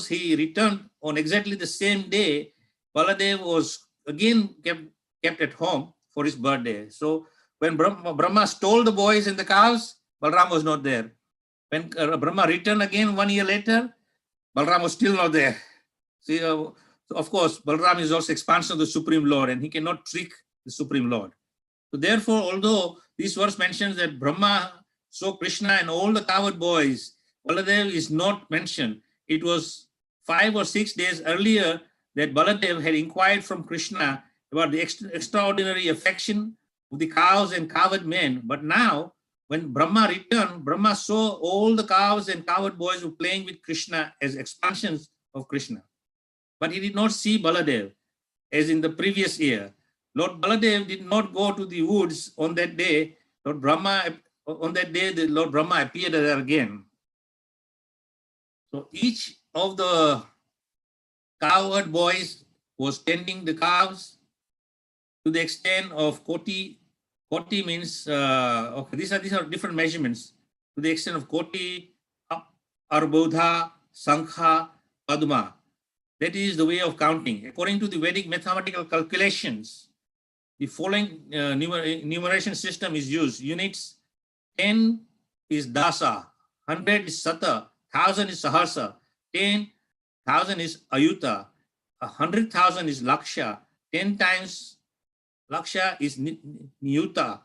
he returned on exactly the same day, Baladev was again kept at home for his birthday. So when Brahma stole the boys and the cows, Balaram was not there. When Brahma returned again 1 year later, Balaram was still not there. See, so of course, Balaram is also expansion of the Supreme Lord, and he cannot trick the Supreme Lord. So therefore, although this verse mentions that Brahma saw Krishna and all the cowherd boys, Baladev is not mentioned. It was 5 or 6 days earlier that Baladev had inquired from Krishna about the extraordinary affection of the cows and cowherd men. But now, when Brahma returned, Brahma saw all the cows and cowherd boys were playing with Krishna as expansions of Krishna. But he did not see Baladev as in the previous year. Lord Baladev did not go to the woods on that day. Lord Brahma appeared there again. So each of the cowherd boys was tending the cows to the extent of koti. Koti means, okay, these are different measurements. To the extent of koti, arbodha, sankha, padma. That is the way of counting. According to the Vedic mathematical calculations, the following numeration system is used. Units: 10 is dasa, 100 is sata, 1000 is saharsa, 10,000 is ayuta, 100,000 is laksha, 10 times laksha is niyuta,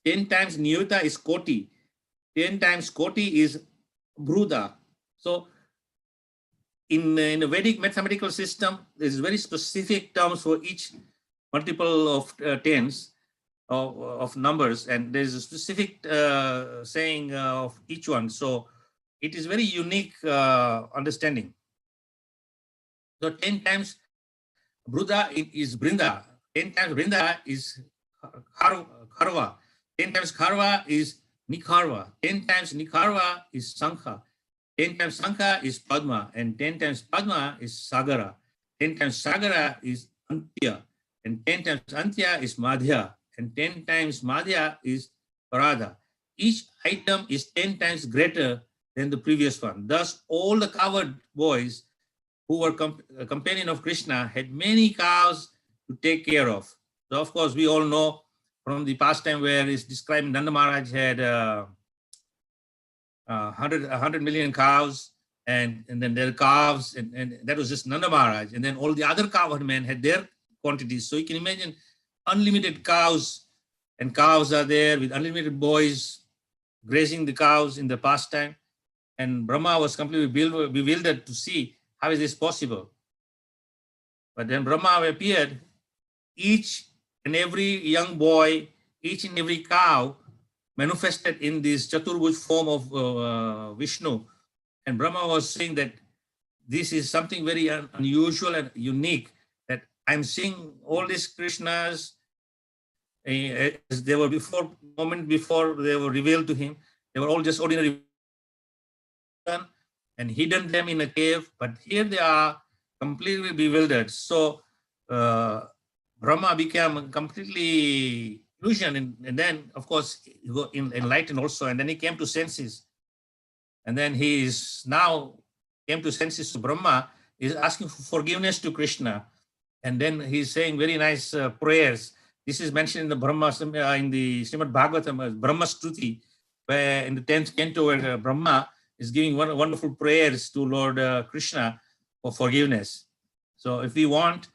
10 times niyuta is koti, 10 times koti is bruda. So in a Vedic mathematical system, there's very specific terms for each multiple of tens of numbers, and there's a specific saying of each one. So it is very unique understanding. So 10 times bruda is brinda, 10 times brinda is kharva, 10 times kharva is nikharva, 10 times nikharva is sankha, 10 times sankha is padma, and 10 times padma is sagara, 10 times sagara is antya, and 10 times antya is madhya, and 10 times madhya is parada. Each item is 10 times greater than the previous one. Thus, all the cowherd boys who were companion of Krishna had many cows to take care of. So, of course, we all know from the past time where it's described Nanda Maharaj had 100 million cows, and then their calves, and that was just Nanda Maharaj. And then all the other cowherd men had their quantities. So you can imagine unlimited cows, and cows are there with unlimited boys grazing the cows in the past time. And Brahma was completely bewildered to see how is this possible. But then Brahma appeared. Each and every young boy, each and every cow manifested in this Chaturbhuj form of Vishnu. And Brahma was saying that this is something very unusual and unique, that I'm seeing all these Krishnas as they were before, moment before they were revealed to him. They were all just ordinary and hidden them in a cave, but here they are completely bewildered. So Brahma became completely illusion, and then of course he got enlightened also, and then he came to senses, and then he is now came to senses. So Brahma is asking for forgiveness to Krishna, and then he's saying very nice prayers. This is mentioned in the Brahma in the Srimad Bhagavatam as Brahma Stuti, where in the 10th canto where Brahma is giving wonderful prayers to Lord Krishna for forgiveness. So if we want,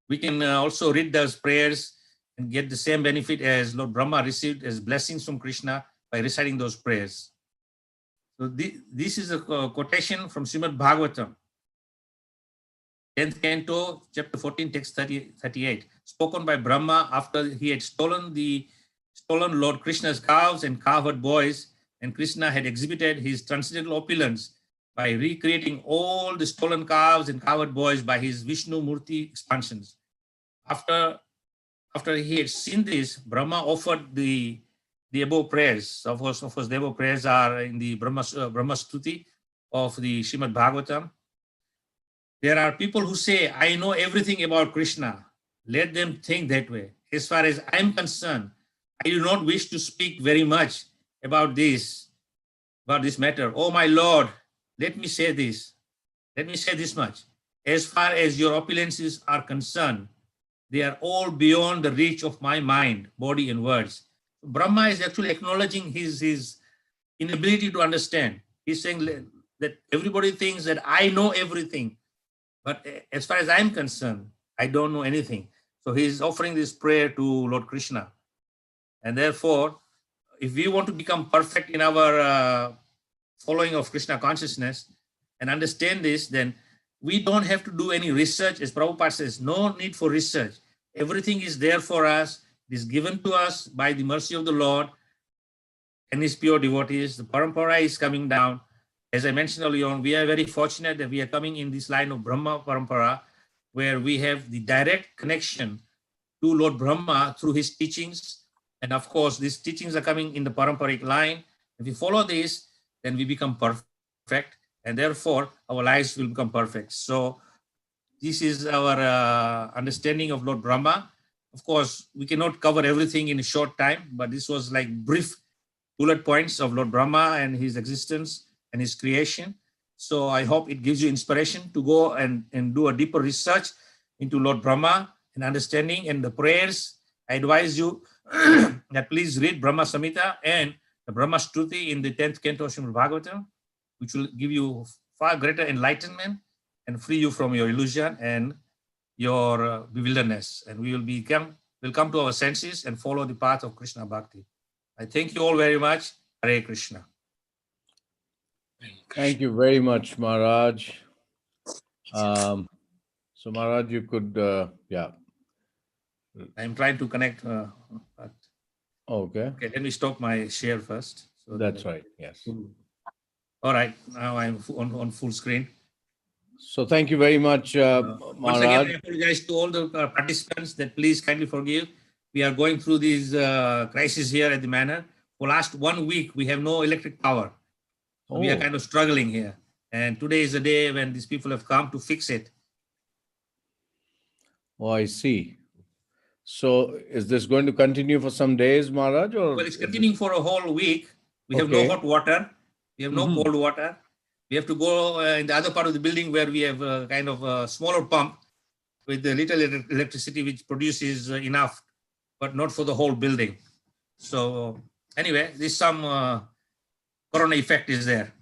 we can also read those prayers and get the same benefit as Lord Brahma received as blessings from Krishna by reciting those prayers. So this is a quotation from Srimad Bhagavatam, 10th canto, chapter 14, text 38, spoken by Brahma after he had stolen Lord Krishna's cows and cowherd boys, and Krishna had exhibited his transcendental opulence by recreating all the stolen cows and cowherd boys by his Vishnu Murti expansions. After he had seen this, Brahma offered the above prayers. Of course, the above prayers are in the Brahma Stuti of the Srimad Bhagavatam. There are people who say, I know everything about Krishna. Let them think that way. As far as I'm concerned, I do not wish to speak very much about this matter. Oh my Lord, let me say this. Let me say this much. As far as your opulences are concerned, they are all beyond the reach of my mind, body, and words. Brahma is actually acknowledging his inability to understand. He's saying that everybody thinks that I know everything, but as far as I'm concerned, I don't know anything. So he's offering this prayer to Lord Krishna. And therefore, if we want to become perfect in our following of Krishna consciousness and understand this, then we don't have to do any research. As Prabhupada says, no need for research. Everything is there for us. It is given to us by the mercy of the Lord and his pure devotees. The parampara is coming down. As I mentioned earlier on, we are very fortunate that we are coming in this line of Brahma parampara, where we have the direct connection to Lord Brahma through his teachings. And of course, these teachings are coming in the paramparic line. If we follow this, then we become perfect, and therefore our lives will become perfect. So this is our understanding of Lord Brahma. Of course, we cannot cover everything in a short time, but this was like brief bullet points of Lord Brahma and his existence and his creation. So I hope it gives you inspiration to go and do a deeper research into Lord Brahma and understanding and the prayers I advise you that please read Brahma Samhita and the Brahma Shruti in the 10th canto of Srimad Bhagavatam, which will give you far greater enlightenment and free you from your illusion and your bewilderness. And we will come to our senses and follow the path of Krishna Bhakti. I thank you all very much. Hare Krishna. Thank you very much, Maharaj. So Maharaj, you could, yeah. I'm trying to connect. Okay. Okay, let me stop my share first. So That's right, yes. All right, now I'm on full screen. So thank you very much, Once again, Maharaj. I apologize to all the participants that please kindly forgive. We are going through these crises here at the manor. For last 1 week, we have no electric power. So we are kind of struggling here. And today is the day when these people have come to fix it. Oh, I see. So is this going to continue for some days, Maharaj? Or Well, it's continuing for a whole week. We have no hot water. We have no cold water. We have to go in the other part of the building where we have a kind of a smaller pump with the little electricity which produces enough, but not for the whole building. So anyway, there's some corona effect is there.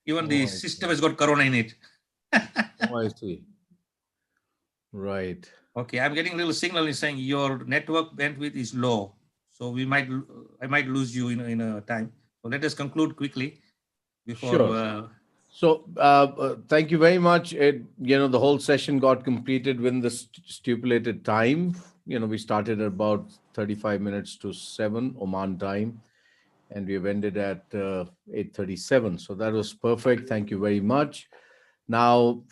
Even the system has got corona in it. Oh, I see. Right. Okay, I'm getting a little signal in saying your network bandwidth is low. So I might lose you in a time. So let us conclude quickly before. Sure. So thank you very much. The whole session got completed within the stipulated time. We started at about 35 minutes to 7 Oman time, and we have ended at 8:37. So that was perfect. Thank you very much. Now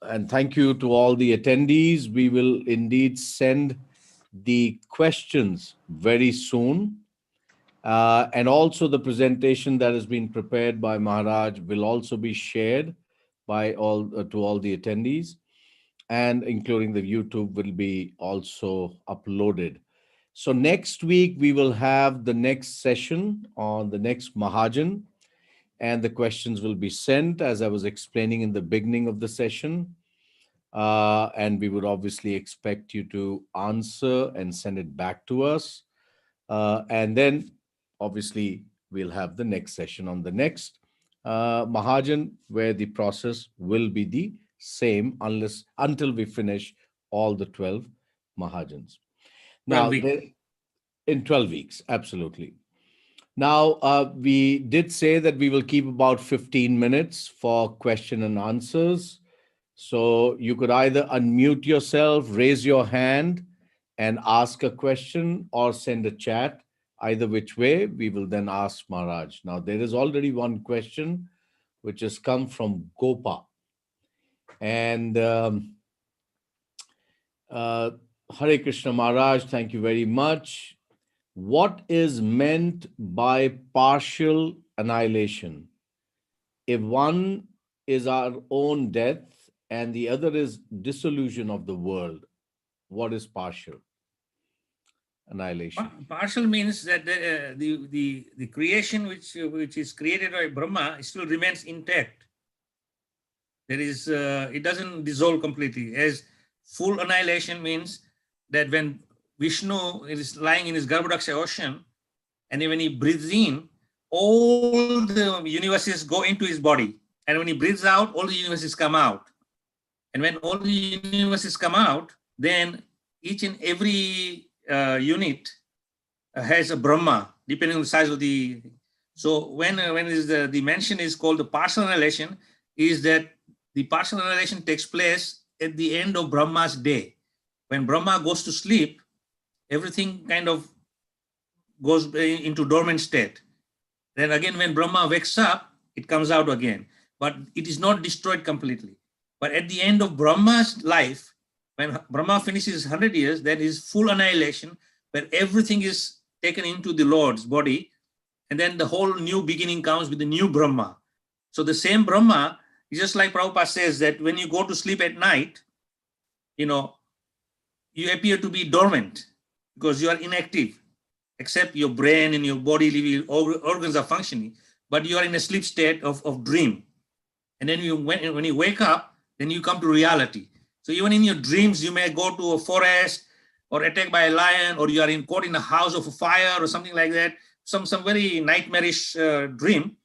and thank you to all the attendees. We will indeed send the questions very soon. And also the presentation that has been prepared by Maharaj will also be shared by to all the attendees, and including the YouTube will be also uploaded. So next week we will have the next session on the next Mahajan, and the questions will be sent as I was explaining in the beginning of the session. And we would obviously expect you to answer and send it back to us. And then obviously we'll have the next session on the next Mahajan, where the process will be the same until we finish all the 12 Mahajans. Now, in 12 weeks, absolutely. Now, we did say that we will keep about 15 minutes for question and answers. So you could either unmute yourself, raise your hand, and ask a question, or send a chat. Either which way, we will then ask Maharaj. Now, there is already one question which has come from Gopa. And Hare Krishna Maharaj, thank you very much. What is meant by partial annihilation? If one is our own death and the other is dissolution of the world, what is partial annihilation? Partial means that the creation which is created by Brahma still remains intact. There is it doesn't dissolve completely. As full annihilation means that when Vishnu is lying in his Garbhodaksha ocean, and when he breathes in, all the universes go into his body, and when he breathes out, all the universes come out. And when all the universes come out, then each and every unit has a Brahma, depending on the size of the. So when is the mention is called the partial annihilation, is that the partial annihilation takes place at the end of Brahma's day. When Brahma goes to sleep, everything kind of goes into dormant state. Then again, when Brahma wakes up, it comes out again, but it is not destroyed completely. But at the end of Brahma's life, when Brahma finishes 100 years, there is full annihilation, where everything is taken into the Lord's body, and then the whole new beginning comes with the new Brahma. So the same Brahma, just like Prabhupada says that when you go to sleep at night, you appear to be dormant because you are inactive, except your brain and your body organs are functioning, but you are in a sleep state of dream. And then when you wake up, then you come to reality. So even in your dreams, you may go to a forest or attacked by a lion, or you are caught in a house of fire or something like that, some very nightmarish dream,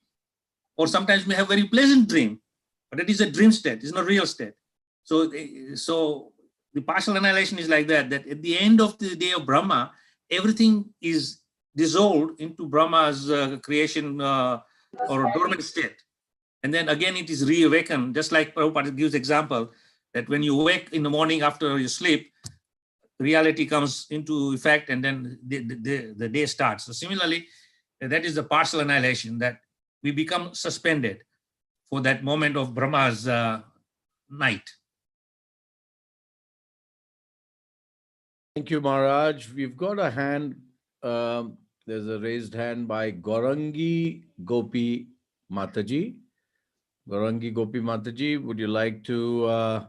or sometimes we have very pleasant dream, but it is a dream state, it's not real state. So the partial annihilation is like that at the end of the day of Brahma, everything is dissolved into Brahma's creation or dormant state. And then again, it is reawakened, just like Prabhupada gives example, that when you wake in the morning after you sleep, reality comes into effect and then the day starts. So similarly, that is the partial annihilation, that we become suspended for that moment of Brahma's night. Thank you, Maharaj. We've got a hand. There's a raised hand by Gaurangi Gopi Mataji. Gaurangi Gopi Mataji, would you like to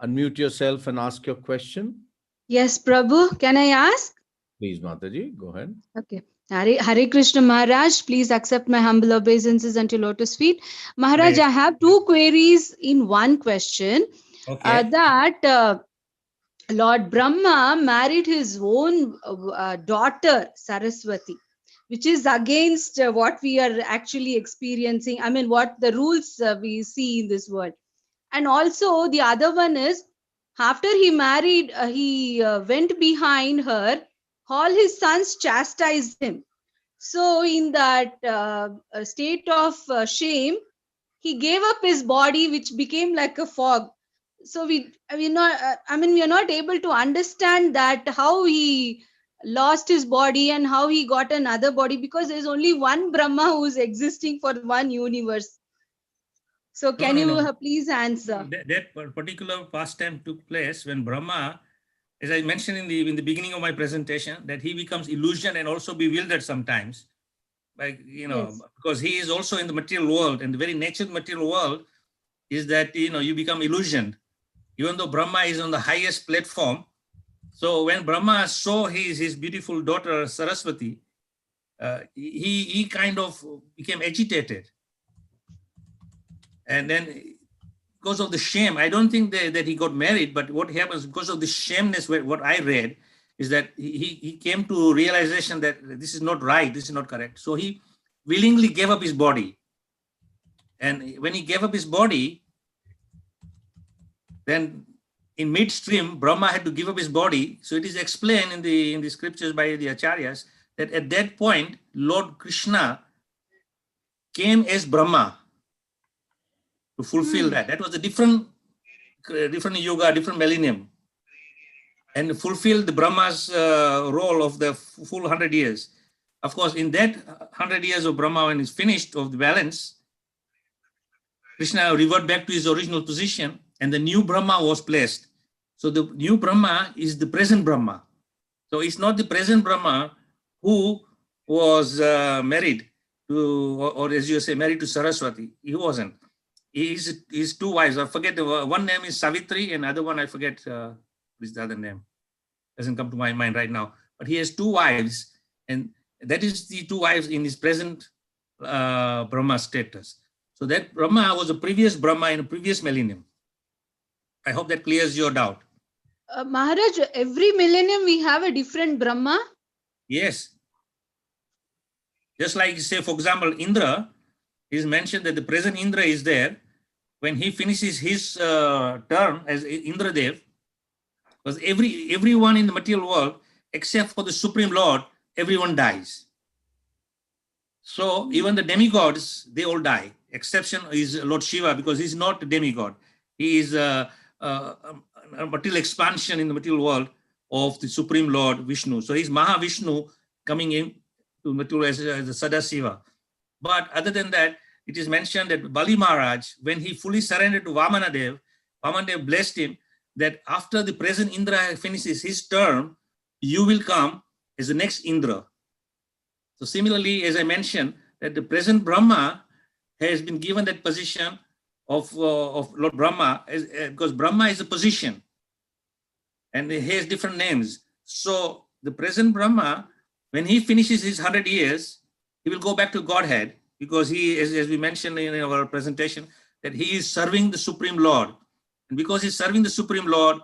unmute yourself and ask your question? Yes, Prabhu. Can I ask? Please, Mataji, go ahead. Okay. Hare Krishna Maharaj, please accept my humble obeisances unto lotus feet. Maharaj, I have two queries in one question. Okay. Lord Brahma married his own daughter, Saraswati, which is against what we are actually experiencing. I mean, what the rules we see in this world. And also the other one is, after he married, he went behind her, all his sons chastised him. So in that state of shame, he gave up his body, which became like a fog. So we are not able to understand that how he lost his body and how he got another body, because there's only one Brahma who is existing for one universe. So can you please answer? That particular pastime took place when Brahma, as I mentioned in the beginning of my presentation, that he becomes illusion and also bewildered sometimes, like Yes. because he is also in the material world, and the very nature of the material world is that you become illusioned, even though Brahma is on the highest platform. So when Brahma saw his beautiful daughter Saraswati, he kind of became agitated. And then because of the shame, I don't think that he got married, but what happens because of the shameness, what I read is that he came to realization that this is not right, this is not correct. So he willingly gave up his body. And when he gave up his body, then in midstream, Brahma had to give up his body. So it is explained in the scriptures by the Acharyas that at that point, Lord Krishna came as Brahma to fulfill that. That was a different yuga, different millennium, and fulfilled the Brahma's role of the full 100 years. Of course, in that 100 years of Brahma, when it's finished of the balance, Krishna reverted back to his original position, and the new Brahma was placed. So the new Brahma is the present Brahma. So it's not the present Brahma who was married to, or as you say, married to Saraswati. He wasn't. His two wives, I forget, one name is Savitri and other one, I forget what is the other name. Doesn't come to my mind right now. But he has two wives, and that is the two wives in his present Brahma status. So that Brahma was a previous Brahma in a previous millennium. I hope that clears your doubt. Maharaj, every millennium we have a different Brahma? Yes. Just like, say, for example, Indra is mentioned that the present Indra is there. When he finishes his term as Indradev, because everyone in the material world, except for the Supreme Lord, everyone dies. So even the demigods, they all die. Exception is Lord Śiva, because he's not a demigod. He is a material expansion in the material world of the Supreme Lord Vishnu. So he's Mahavishnu coming in to material as a Sadasiva. But other than that, it is mentioned that Bali Mahārāja, when he fully surrendered to Vamanadev, Vamanadev blessed him that after the present Indra finishes his term, you will come as the next Indra. So similarly, as I mentioned, that the present Brahma has been given that position of Lord Brahma, because Brahma is a position and he has different names. So the present Brahma, when he finishes his 100 years, he will go back to Godhead, because he, as we mentioned in our presentation, that he is serving the Supreme Lord. And because he's serving the Supreme Lord,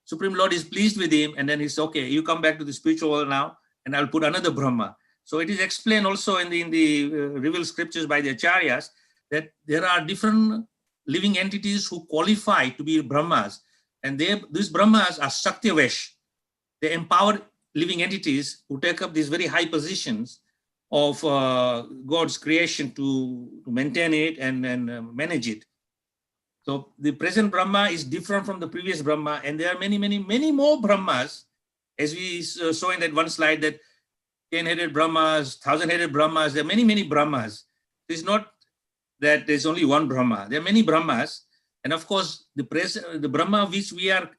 Supreme Lord is pleased with him, and then he's okay, you come back to the spiritual world now, and I'll put another Brahma. So it is explained also in the revealed scriptures by the Acharyas that there are different living entities who qualify to be Brahmas, and these Brahmas are Shaktivesh. They empower living entities who take up these very high positions of God's creation to maintain it and manage it. So the present Brahma is different from the previous Brahma, and there are many, many, many more Brahmas, as we saw in that one slide, that 10-headed Brahmas, 1,000-headed Brahmas, there are many, many Brahmas. It's not that there's only one Brahma. There are many Brahmas, and of course, the Brahma which we are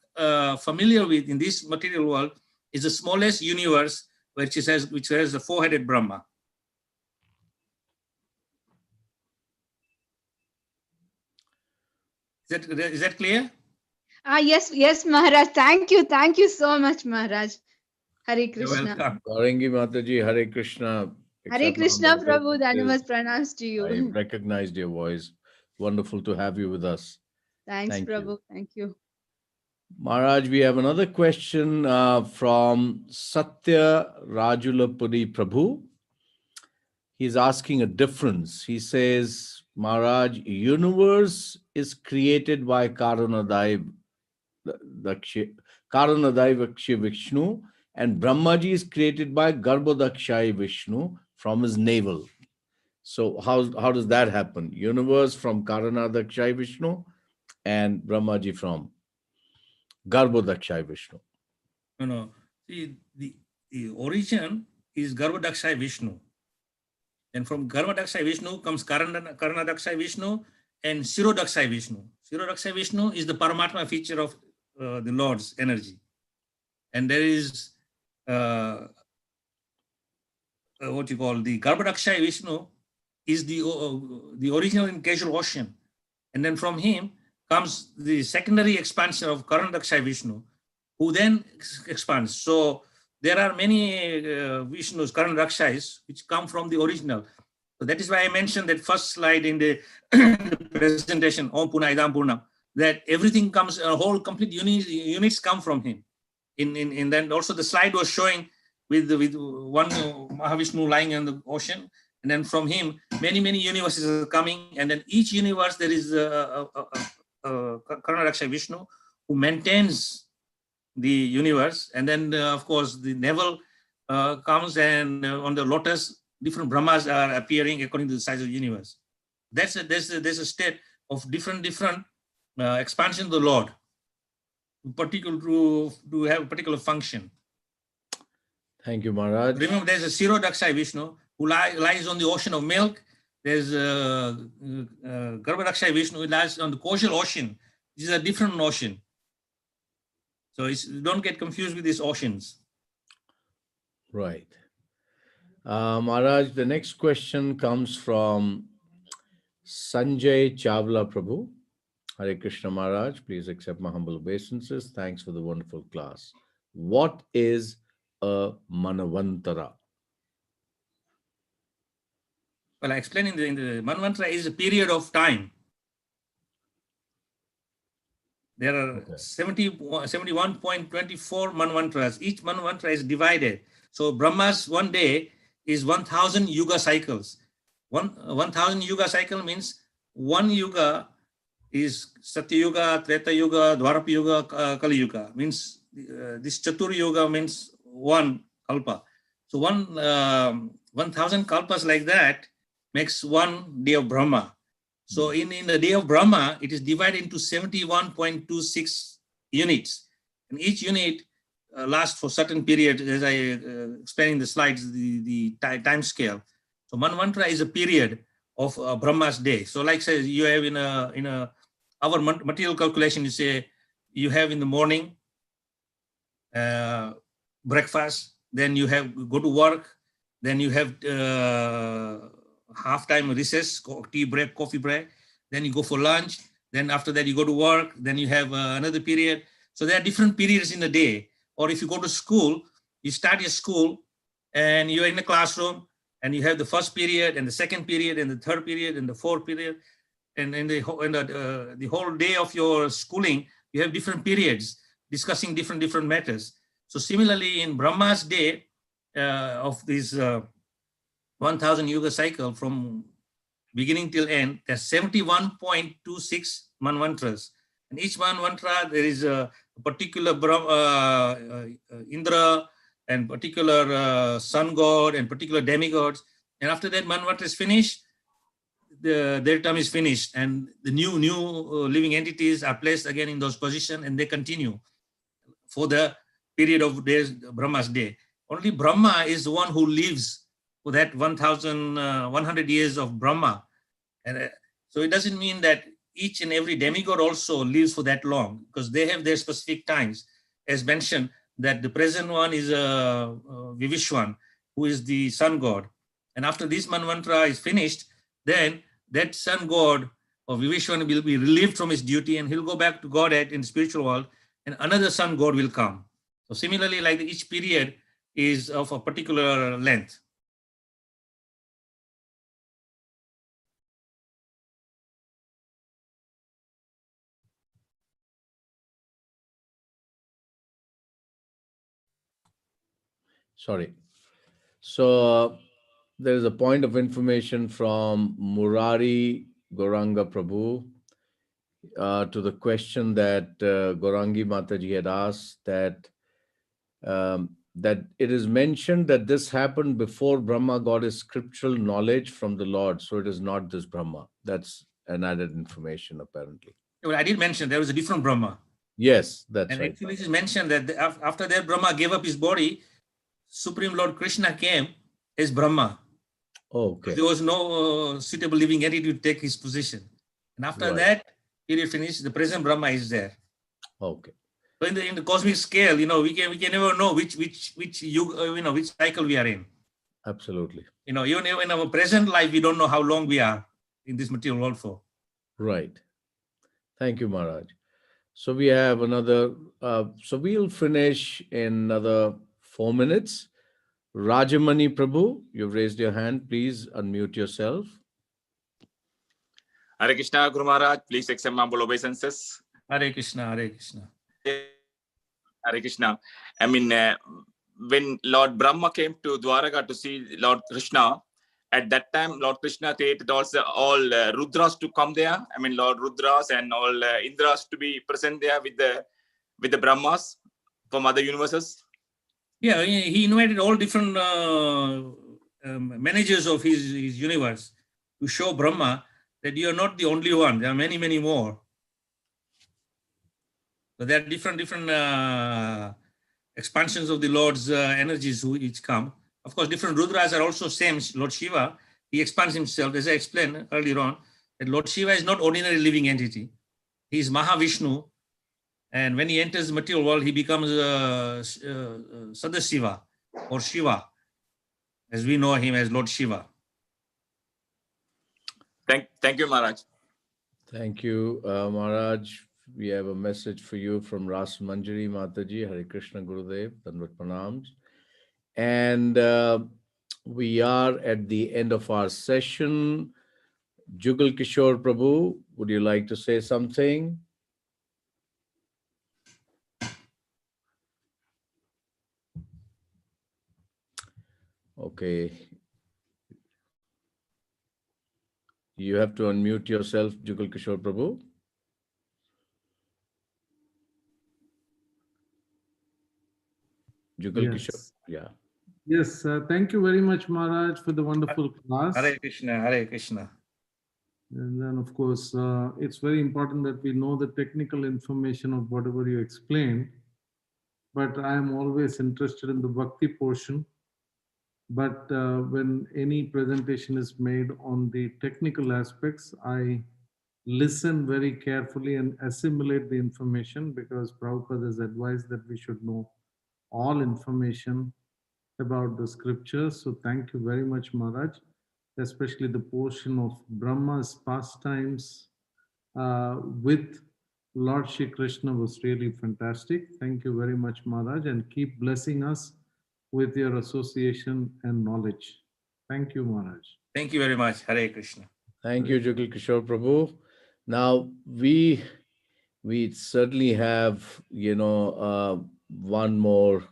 familiar with in this material world is the smallest universe, which has the 4-headed Brahma. Is that clear? Yes, Maharaj. Thank you so much, Maharaj. Hare Krishna. You're welcome. Gaurangi Mataji, Hare Krishna. Hare Krishna, Prabhu. Dhanavad pranams to you. I recognized your voice. Wonderful to have you with us. Thanks, Thank Prabhu. you. Thank you. Maharaj, we have another question from Satya Rajulapuri Prabhu. He's asking a difference. He says, Maharaj, universe is created by Karanadai Vakshi Vishnu, and Brahmaji is created by Garbhodakshai Vishnu from his navel. So how does that happen? Universe from Karanadakshai Vishnu and Brahmaji from Garbhodakshai Vishnu. No. See, the origin is Garbhodakshai Vishnu. And from Garbhodakshai Vishnu comes Karanadakshai Vishnu and Shirodakshai Vishnu. Shirodakshai Vishnu is the Paramatma feature of the Lord's energy. And there is the Garbhodakshai Vishnu is the original in casual ocean. And then from him comes the secondary expansion of Karanadakshai Vishnu, who then expands. So there are many Vishnus, Karanadakshais, which come from the original. So that is why I mentioned that first slide in the presentation, Om Purna Idam Purnam, that everything comes, a whole complete units come from him. In then also the slide was showing with one Mahavishnu lying in the ocean, and then from him many universes are coming, and then each universe there is a Karanadakshai Vishnu who maintains the universe, and then of course the navel comes, and on the lotus different Brahmas are appearing according to the size of the universe. There's a state of different expansion of the Lord, particular to have a particular function. Thank you, Maharaj. Remember, there's a Shirodakshai Vishnu who lies on the ocean of milk. There's Garbhodakshai Vishnu who lies on the causal ocean. This is a different ocean. So don't get confused with these oceans. Right. Maharaj, the next question comes from Sanjay Chawla Prabhu. Hare Krishna Maharaj, please accept my humble obeisances. Thanks for the wonderful class. What is a Manavantara? Well, I explained in the Manavantara is a period of time. There are 71.24 Manavantras. Each Manavantara is divided. So Brahma's one day is 1,000 yuga cycles. 1,000 yuga cycle means one yuga is Satya Yuga, Treta Yuga, Dwarapa Yuga, Kali Yuga. Means this Chatur Yuga means one kalpa. So 1,000 kalpas like that makes one day of Brahma. So in the day of Brahma, it is divided into 71.26 units. And each unit lasts for certain period, as I explained in the slides, the time scale. So Manavantara is a period of Brahma's day. So like say you have in our material calculation, you say you have in the morning breakfast, then you have go to work, then you have half-time recess, tea break, coffee break, then you go for lunch, then after that you go to work, then you have another period. So there are different periods in the day. Or if you go to school, you start your school and you're in the classroom and you have the first period and the second period and the third period and the fourth period. And in the whole day of your schooling, you have different periods. discussing different matters. So similarly, in Brahma's day of this 1000 yuga cycle, from beginning till end, there's 71.26 manvantras. And each manvantara, there is a particular Indra and particular sun god and particular demigods. And after that manvantara is finished, their term is finished, and the new living entities are placed again in those positions, and they continue for the period of days, Brahma's day. Only Brahma is the one who lives for that 100 years of Brahma. And so it doesn't mean that each and every demigod also lives for that long, because they have their specific times. As mentioned, that the present one is Vivishwan, who is the sun god. And after this manvantara is finished, then that sun god of Vivishwan will be relieved from his duty, and he'll go back to Godhead in the spiritual world, and another sun god will come. So similarly, like each period is of a particular length. Sorry. So there is a point of information from Murari Gauranga Prabhu to the question that Gaurangi Mataji had asked, that that it is mentioned that this happened before Brahma got his scriptural knowledge from the Lord. So it is not this Brahma. That's an added information, apparently. Well, I did mention there was a different Brahma. Yes, that's and right. actually it is mentioned that after that Brahma gave up his body, Supreme Lord Krishna came as Brahma. Oh, okay. There was no suitable living entity to take his position. And after that period finished, the present Brahma is there. Okay. So in the cosmic scale, we can never know which yuga, which cycle we are in. Absolutely. Even in our present life, we don't know how long we are in this material world for. Right. Thank you, Maharaj. So we have another, so we'll finish in another 4 minutes. Rajamani Prabhu, you've raised your hand. Please unmute yourself. Hare Krishna, Guru Maharaj, please accept my humble obeisances. Hare Krishna, Hare Krishna. Hare Krishna. I mean, when Lord Brahma came to Dwaraka to see Lord Krishna, at that time, Lord Krishna created also all Rudras to come there. I mean, Lord Rudras and all Indras to be present there with the Brahmas from other universes. Yeah, he invited all different managers of his universe to show Brahma that you are not the only one. There are many, many more. So there are different expansions of the Lord's energies which come. Of course, different Rudras are also same. Lord Shiva, he expands himself, as I explained earlier on, that Lord Shiva is not ordinary living entity. He is Mahavishnu. And when he enters the material world, he becomes Sadashiva or Shiva, as we know him as Lord Shiva. Thank you, Maharaj. Thank you, Maharaj. We have a message for you from Ras Manjari Mataji. Hare Krishna Gurudev, Dandavat Pranams. And we are at the end of our session. Jugal Kishore Prabhu, would you like to say something? Okay. You have to unmute yourself, Jugal Kishore Prabhu. Jugal Kishore, yeah. Yes, thank you very much, Maharaj, for the wonderful class. Hare Krishna, Hare Krishna. And then, of course, it's very important that we know the technical information of whatever you explained. But I am always interested in the bhakti portion. But when any presentation is made on the technical aspects, I listen very carefully and assimilate the information, because Prabhupada has advised that we should know all information about the scriptures. So thank you very much, Maharaj, especially the portion of Brahma's pastimes with Lord Shri Krishna was really fantastic. Thank you very much, Maharaj, and keep blessing us with your association and knowledge. Thank you, Maharaj. Thank you very much. Hare Krishna. Thank you, Jugal Kishore Prabhu. Now, we we certainly have, one more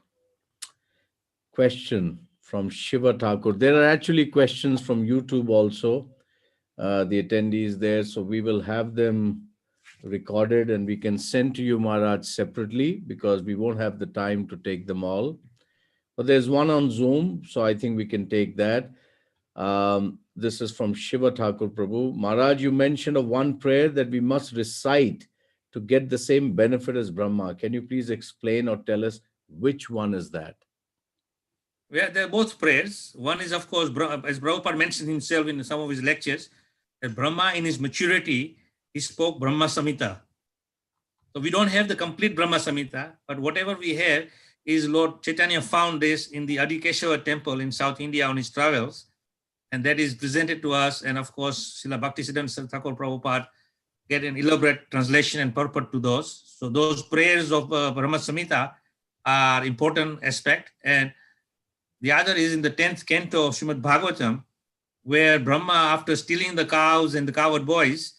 question from Shiva Thakur. There are actually questions from YouTube also, the attendees there. So we will have them recorded and we can send to you, Maharaj, separately, because we won't have the time to take them all. But there's one on Zoom, so I think we can take that. This is from Shiva Thakur Prabhu. Maharaj, you mentioned of one prayer that we must recite to get the same benefit as Brahma. Can you please explain or tell us which one is that? Well, they're both prayers. One is, of course, as Prabhupada mentioned himself in some of his lectures, that Brahma in his maturity, he spoke Brahma Samhita. So we don't have the complete Brahma Samhita, but whatever we have is Lord Chaitanya found this in the Adikeshava temple in South India on his travels. And that is presented to us. And of course, Srila Bhaktisiddhanta Thakur Prabhupada get an elaborate translation and purport to those. So those prayers of Brahma Samhita are important aspect. And the other is in the 10th canto of Srimad Bhagavatam, where Brahma, after stealing the cows and the cowherd boys,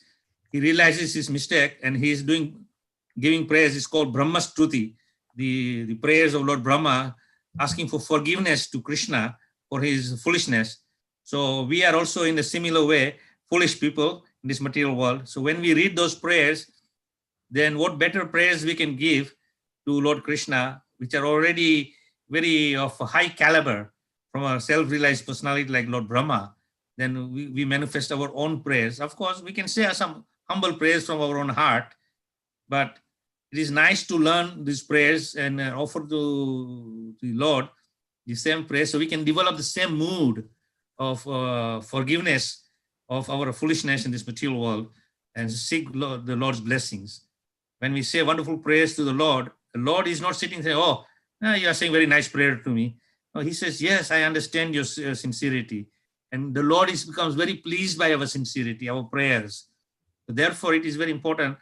he realizes his mistake and he is giving prayers. It's called Brahma Stuti, the prayers of Lord Brahma, asking for forgiveness to Krishna for his foolishness. So we are also in a similar way, foolish people in this material world. So when we read those prayers, then what better prayers we can give to Lord Krishna, which are already very of a high caliber from a self-realized personality like Lord Brahma, then we manifest our own prayers. Of course, we can say some humble prayers from our own heart, but it is nice to learn these prayers and offer to the Lord the same prayers so we can develop the same mood of forgiveness of our foolishness in this material world and seek the Lord's blessings. When we say wonderful prayers to the Lord is not sitting there, oh, you are saying very nice prayer to me. No, he says, yes, I understand your sincerity. And the Lord becomes very pleased by our sincerity, our prayers. So therefore, it is very important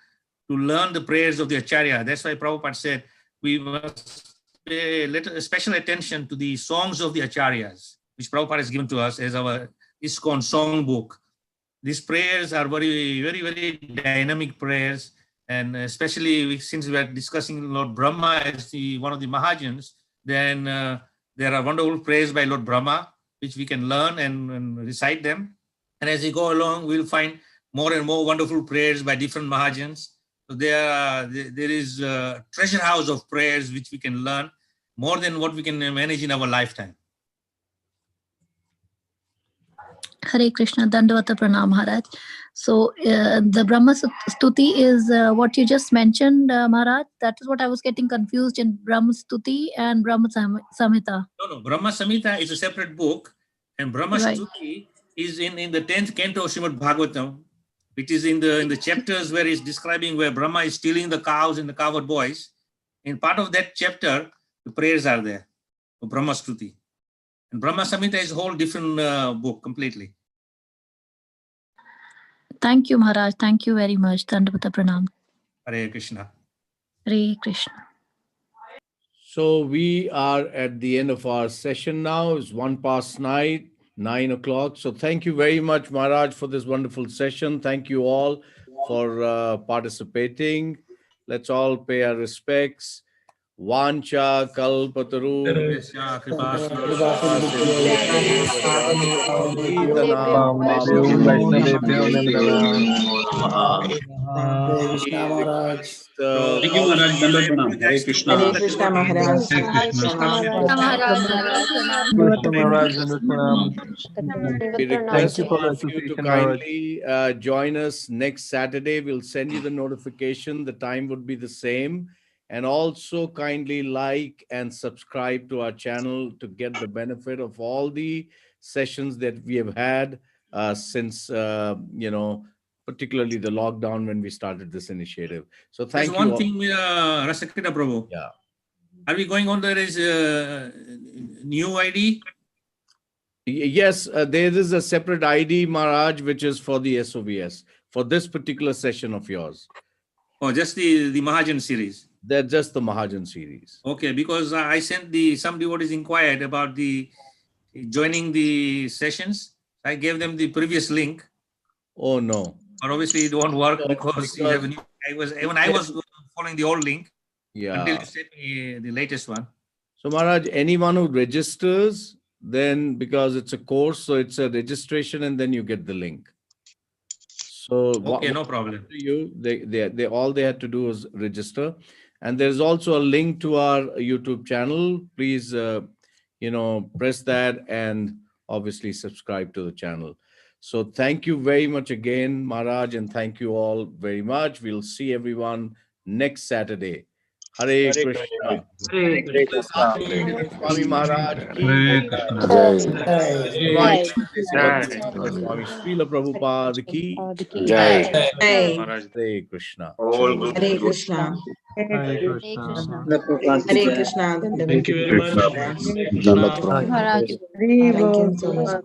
to learn the prayers of the Acharya. That's why Prabhupada said we must pay special attention to the songs of the Acharyas, which Prabhupada has given to us as our ISKCON song book. These prayers are very, very, very dynamic prayers. And especially since we are discussing Lord Brahma as one of the Mahajanas, then there are wonderful prayers by Lord Brahma, which we can learn and recite them. And as we go along, we'll find more and more wonderful prayers by different Mahajanas. So there is a treasure house of prayers which we can learn more than what we can manage in our lifetime. Hare Krishna, Dandavata Pranam Maharaj. So the Brahma Stuti is what you just mentioned, Maharaj. That is what I was getting confused in Brahma Stuti and Brahma Samhita. No, Brahma Samhita is a separate book, and Brahma Stuti is in the 10th canto of Srimad Bhagavatam, which is in the chapters where it's describing where Brahma is stealing the cows and the cowherd boys. In part of that chapter, the prayers are there for Brahma Stuti. And Brahma Samhita is a whole different book completely. Thank you, Maharaj. Thank you very much. Dandavata Pranam. Hare Krishna. Hare Krishna. So we are at the end of our session now. It's 9 o'clock. So thank you very much, Maharaj, for this wonderful session. Thank you all for participating. Let's all pay our respects. Vancha kalpataru Thank you, Maharaj. Hare Krishna. Hare Krishna Maharaj. We request all of you to kindly join us next Saturday. We'll send you the notification. The time would be the same. And also kindly like and subscribe to our channel to get the benefit of all the sessions that we have had since, particularly the lockdown when we started this initiative. So thank you. There's one thing, Rasakrita Prabhu. Yeah. Are we going on there is new ID? Yes, there is a separate ID, Maharaj, which is for the SOBS, for this particular session of yours. Oh, just the Mahajan series. They're just the Mahajan series. Okay, because I sent some devotees inquired about joining the sessions. I gave them the previous link. Oh, no. But obviously it won't work because you have a new I was following the old link until Yeah. you sent me the latest one. So Maharaj, anyone who registers, then because it's a course, so it's a registration and then you get the link. So Okay, no problem. they all they had to do was register. And there's also a link to our YouTube channel. Please, press that and obviously subscribe to the channel. So thank you very much again, Maharaj, and thank you all very much. We'll see everyone next Saturday. Hare Krishna. Hare Krishna. Swami Maharaj. Hare Krishna. Swami Srila Prabhupada ki. Jai. Hare Krishna. All good. Hare Krishna. Hare Hare Krishna. Krishna. Hare Krishna. Thank you very much. Thank you so much.